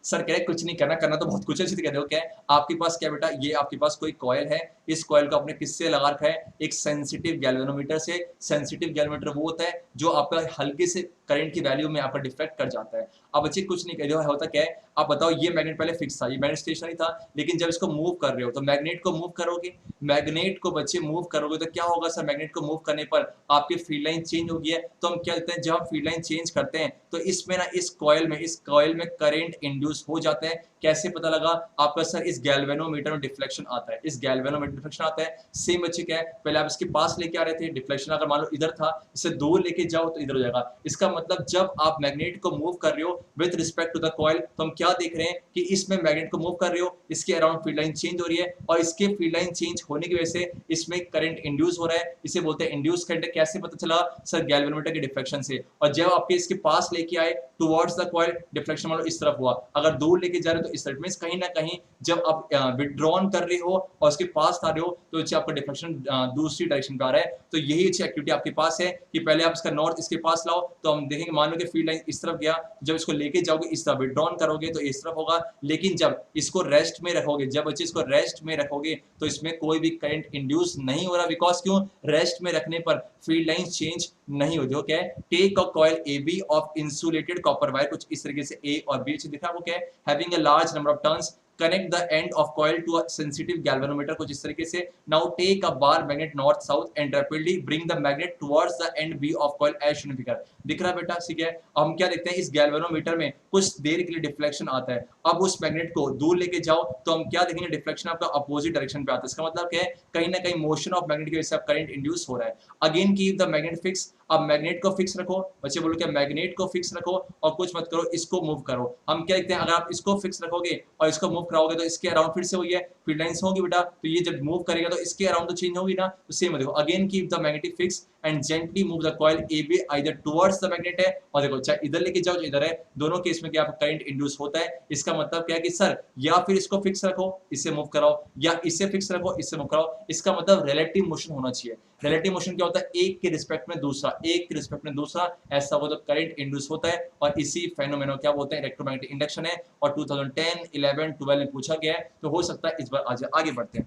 सर, कह कुछ नहीं करना, करना तो बहुत कुछ है, कह दो क्या है, आपके पास क्या बेटा, ये आपके पास कोई कॉइल है, इस कॉइल को आपने किससे लगा रखा है, एक सेंसिटिव गैल्वेनोमीटर से। सेंसिटिव गैल्वेनोमीटर वो होता है जो आपका हल्के से करंट की वैल्यू में आपका डिफेक्ट कर जाता है। अब बच्चे कुछ नहीं कह होता क्या है, आप बताओ, ये मैग्नेट पहले फिक्स था, ये मैग्नेट स्टेशनरी था, लेकिन जब इसको मूव कर रहे हो तो मैग्नेट को मूव करोगे, मैग्नेट को बच्चे मूव करोगे तो क्या होगा सर, मैग्नेट को मूव करने पर आपकी फील्ड लाइन चेंज होगी है, तो हम क्या कहते हैं, जब हम फील्ड लाइन चेंज करते हैं तो इसमें ना इस कॉइल में करंट इंड्यूस हो जाता है। कैसे पता लगा आपका सर, इस गैल्वेनोमीटर में डिफ्लेक्शन आता है, इस गैल्वेनोमीटर में डिफ्लेक्शन आता है। सेम बच्चे क्या है, पहले आप इसके पास लेके आ रहे थे, डिफ्लेक्शन अगर मान लो इधर था, इसे दूर लेके जाओ तो इधर हो जाएगा। इसका मतलब जब आप मैग्नेट को मूव कर रहे हो with respect to the coil, तो हम क्या देख रहे हैं कि इसमें मैग्नेट को मूव कर रहे हो, इसके अराउंड फील्ड लाइन चेंज हो रही है, और इसके फील्ड लाइन चेंज होने की वजह से इसमें करंट इंड्यूस हो रहा है, इसे बोलते हैं इंड्यूस करंट। कैसे पता चला सर, गैल्वेनोमीटर के डिफ्लेक्शन से। और जब आपके इसके पास लेके आए टुवर्ड्स द कॉइल, डिफ्लेक्शन मान लो इस तरफ हुआ, अगर दूर लेके जा रहे हो तो इस तरफ, मींस कहीं ना कहीं जब आप विड्रॉन कर रहे हो और उसके पास आ रहे हो तो आपका डिफ्लेक्शन दूसरी डायरेक्शन पे आ रहा है। तो यही अच्छी एक्टिविटी आपके पास है कि पहले आप इसका नॉर्थ इसके पास लाओ, तो हम देखेंगे, मान लो कि फील्ड लाइन इस तरफ गया, जब इसको लेके जाओगे इस तरफ विड्रॉन करोगे तो इस तरफ होगा, लेकिन जब इसको रेस्ट में रखोगे, जब बच्चे इसको रेस्ट में रखोगे तो इसमें कोई भी करंट इंड्यूस नहीं हो रहा, बिकॉज क्यों, रेस्ट में रखने पर फील्ड लाइन चेंज नहीं होती। क्या है, take a coil A B of insulated copper wire, कुछ इस तरीके से ए और बी दिखा, वो क्या है, having a large number of turns, connect the end of coil to a sensitive galvanometer, कुछ इस तरीके से। now take a bar magnet north south and rapidly bring the magnet towards the end B of coil as shown in figure। दिख रहा है बेटा, ठीक है। हम क्या देखते हैं, इस गैल्वेनोमीटर में कुछ देर के लिए डिफ्लेक्शन आता है, अब उस मैग्नेट को दूर लेके जाओ तो हम क्या देखेंगे, डिफ्लेक्शन आपका अपोजिट डायरेक्शन पे आता है। इसका मतलब क्या है, कहीं ना कहीं मोशन ऑफ मैग्नेट की वजह से करंट इंड्यूस हो रहा है। Again keep the magnet fix, अब मैग्नेट को फिक्स रखो, बच्चे बोलो क्या, मैग्नेट को फिक्स रखो और कुछ मत करो, इसको मूव करो। हम क्या देखते हैं, अगर आप इसको फिक्स रखोगे और इसको मूव कराओगे तो इसके अराउंड फिर से वही है, फील्ड लाइंस होगी बेटा, तो ये जब मूव करेगा तो इसके अराउंड तो चेंज होगी ना, तो सेम देखो, again keep the magnetic fix and gently move the coil A be either towards the magnet है, और देखो चाहे इधर लेके जाओ जो इधर है, दोनों केस में क्या आपका करंट इंड्यूस होता है। इसका मतलब क्या है कि सर, या फिर इसको फिक्स रखो इसे मूव कराओ, या इसे फिक्स रखो इससे मूव कराओ। इसका मतलब रिलेटिव मोशन होना चाहिए। रिलेटिव मोशन क्या होता है, एक के रिस्पेक्ट में दूसरा, एक के रिस्पेक्ट में दूसरा, ऐसा हो तो करंट इंड्यूस होता है, और इसी फेनोमेनन क्या बोलते हैं, इलेक्ट्रोमैग्नेटिक इंडक्शन है। और 2010, 11, 12 में पूछा गया है, तो हो सकता है इस बार आगे बढ़ते हैं।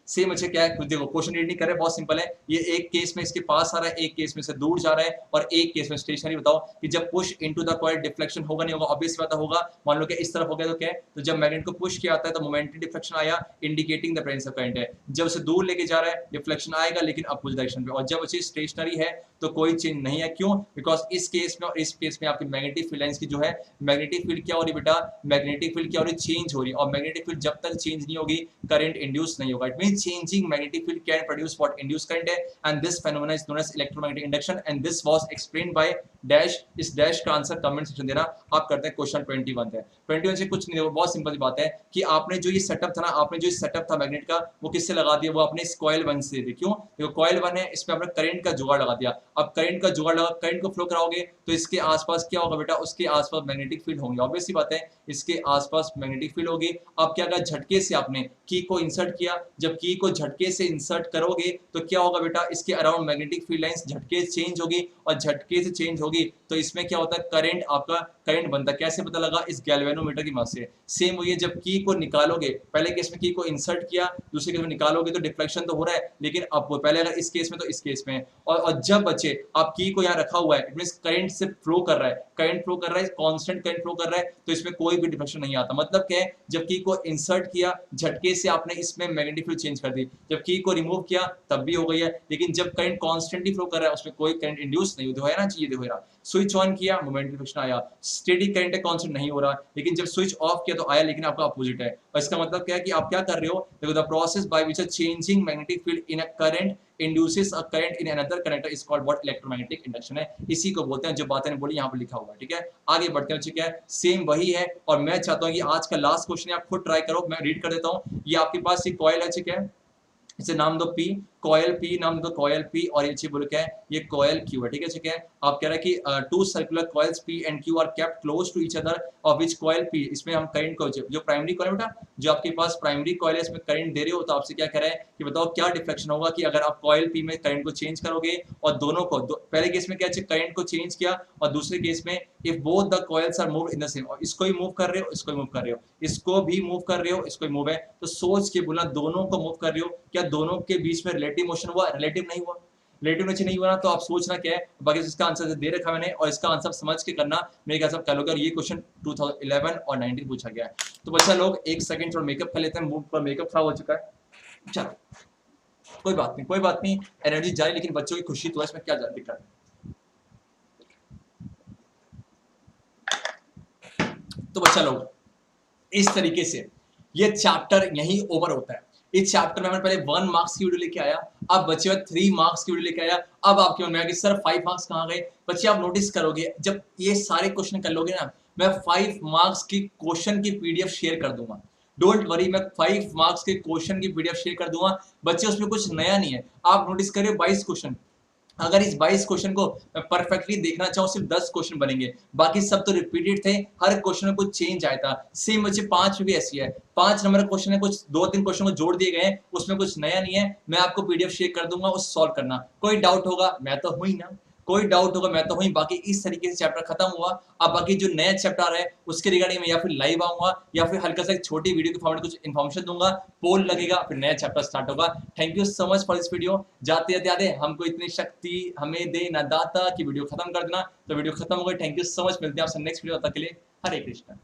सेम अच्छे क्या है, देखो क्वेश्चन रीड नहीं कर रहे, बहुत सिंपल है। ये एक केस में इसके पास आ रहा है, एक केस में से दूर जा रहा है, और एक केस में स्टेशनरी। बताओ कि जब push into the coil deflection होगा नहीं होगा, ऑब्वियस बात होगा। मान लो कि इस तरफ हो गया तो क्या है, तो जब मैग्नेट को पुश किया जाता है तो मोमेंटरी डिफ्लेक्शन आया, indicating the presence of current है। जब उसे दूर लेके जा रहा है डिफ्लेक्शन आएगा, लेकिन अपोजिट डायरेक्शन पे। और जब अच्छी स्टेशनरी है तो कोई चेंज नहीं है, क्यों, बिकॉज इस केस में और इस केस में आपकी मैग्नेटिक फील्ड लाइंस की जो है, मैग्नेटिक फील्ड क्या हो रही बेटा, मैग्नेटिक फील्ड क्या हो रही, चेंज हो रही है। और मैग्नेटिक फील्ड जब तक चेंज नहीं होगी करंट इंड्यूस नहीं होगा। It means changing magnetic field can produce what induced current है, and this phenomena is known as electromagnetic induction, and this was explained by dash. इस dash का आंसर कमेंट सेक्शन देना। आप करते हैं क्वेश्चन 21 है। 21 से कुछ नहीं, देखो बहुत सिंपल सी बात है कि आपने जो ये सेटअप था ना, आपने जो सेटअप था मैग्नेट का, वो किससे लगा दिया, वो आपने इस कॉइल 1 से दे। क्यों? देखो कॉइल 1 है, इसमें आपने करंट का जुगाड़ लगा दिया। अब करंट का जुगाड़ लगा, करंट को फ्लो कराओगे तो इसके आसपास क्या होगा बेटा, उसके आसपास मैग्नेटिक फील्ड होंगे। ऑब्वियस सी बात है, इसके आसपास मैग्नेटिक फील्ड होगी। अब क्या कहा, झटके से आपने की को इंसर्ट किया, जब की को झटके से इंसर्ट करोगे तो क्या होगा बेटा, इसके अराउंड मैग्नेटिक फील्ड लाइंस झटके से चेंज होगी, और झटके से चेंज होगी तो इसमें क्या होता है, करंट, आपका करंट बनता है। कैसे पता लगा, इस गैल्वेनोमीटर की मदद से। सेम वही है, जब की को निकालोगे, पहले केस में की को इंसर्ट किया, दूसरे केस में निकालोगे तो डिफ्लेक्शन तो हो रहा है, लेकिन अब पहले अगर इस केस में तो इस केस में, और जब बचे आप की को यहाँ रखा हुआ है, इट मींस करंट से फ्लो कर रहा है, करंट फ्लो कर रहा है, कांस्टेंट करंट फ्लो कर रहा है, तो इसमें कोई भी डिफ्लेक्शन नहीं आता। मतलब क्या है, जब की को इंसर्ट किया, झटके से आपने इसमें मैग्नेटिक फील्ड चेंज कर दी, जब की को रिमूव किया तब भी हो गई है, लेकिन जब करंट कांस्टेंटली फ्लो कर रहा है उसमें कोई करंट इंड्यूस नहीं हो ना चाहिए। देखो यार, स्विच ऑन किया, मोमेंट डिफ्लेक्शन आया, स्टेडी करंट है, कांस्टेंट नहीं हो रहा, लेकिन जब स्विच ऑफ किया तो आया, लेकिन आपका अपोजिट है। और इसका मतलब क्या है कि आप क्या कर रहे हो, देखो the process by which a changing magnetic field in a current induces a current in another conductor is called what electromagnetic induction है। इसी को बोलते हैं, जो बातें ने बोली यहाँ पर लिखा हुआ है। ठीक है, आगे बढ़ते हैं। ठीक है, सेम वही है, और मैं चाहता हूँ कि आज का लास्ट क्वेश्चन है, आप खुद ट्राई करो, मैं रीड कर देता हूँ। ये आपके पास एक कॉइल है, ठीक है, इसे नाम दो P, कॉयल P नाम दो, कॉयल P, और ये बोलो क्या है, ये कॉयल Q है। ठीक है, ठीक है, आप कह रहे हैं कि two circular coils P and Q are kept close to each other, और विच कॉयल P, इसमें हम करंट को, जो प्राइमरी कॉइल बेटा, जो आपके पास प्राइमरी कॉइल है, इसमें करंट दे रहे हो, तो आपसे क्या कह रहा है कि बताओ क्या डिफ्लेक्शन होगा कि अगर आप कॉइल P में करंट को चेंज करोगे, और दोनों को पहले केस में क्या करंट को चेंज किया, और दूसरे केस में if both the coils are moved in the same, और इसको ही मूव कर रहे हो, इसको ही मूव कर रहे हो, इसको भी मूव कर रहे हो, इसको ही मूव है, तो सोच के बोलना दोनों को मूव कर रहे हो, क्या दोनों के बीच में रिलेटिव मोशन हुआ? रिलेटिव नहीं हुआ। रिलेटिव मोशन नहीं हुआ ना, तो आप सोचना क्या है, बाकी इसका आंसर दे रखा मैंने, और इसका आंसर समझ के करना, मेरे ख्याल से कर लोगे। और ये क्वेश्चन 2011 और 19 पूछा गया है। तो बच्चा लोग एक सेकंड थोड़ा मेकअप कर लेते हैं, मूड पर मेकअप खराब हो चुका है, चलो कोई बात नहीं, कोई बात नहीं, एनर्जी जाए, लेकिन बच्चों की खुशी तो है, इसमें क्या दिक्कत है। तो बच्चा लोग इस तरीके से ये चैप्टर यही ओवर होता है। इस चैप्टर में मैंने पहले 1 मार्क्स की वीडियो लेके आया, अब बच्चे 3 मार्क्स की वीडियो लेके आया। अब आपके मन में आया कि सर 5 मार्क्स कहाँ गए? बच्चे आप नोटिस करोगे, जब ये सारे क्वेश्चन कर लोगे ना, मैं 5 मार्क्स की क्वेश्चन की पीडीएफ शेयर कर दूंगा। डोंट वरी, मैं 5 मार्क्स के क्वेश्चन की पीडीएफ शेयर कर दूंगा। बच्चे उसमें कुछ नया नहीं है। आप नोटिस करिए 22 क्वेश्चन, अगर इस 22 क्वेश्चन को परफेक्टली देखना चाहूँ, सिर्फ 10 क्वेश्चन बनेंगे, बाकी सब तो रिपीटेड थे, हर क्वेश्चन में कुछ चेंज आया था। सेम बच्चे 5 में भी ऐसी है, 5 नंबर का क्वेश्चन है, कुछ 2-3 क्वेश्चन को जोड़ दिए गए, उसमें कुछ नया नहीं है। मैं आपको पीडीएफ शेयर कर दूंगा, उस सॉल्व करना। कोई डाउट होगा, मैं तो हुई ना, कोई डाउट होगा, मैं तो हुई। बाकी इस तरीके से चैप्टर खत्म हुआ। अब बाकी जो नया चैप्टर है उसके रिगार्डिंग में या फिर लाइव आऊंगा, या फिर हल्का सा एक छोटी वीडियो के फॉर्मेट कुछ इन्फॉर्मेशन दूंगा, पोल लगेगा, फिर नया चैप्टर स्टार्ट होगा। Thank you so much for this video. जाते जाते हमको इतनी शक्ति हमें दे ना दाता कि वीडियो खत्म कर देना। तो वीडियो खत्म हो गई। थैंक यू सो मच, मिलते हैं आपसे नेक्स्ट वीडियो, तब तक के लिए हरे कृष्णा।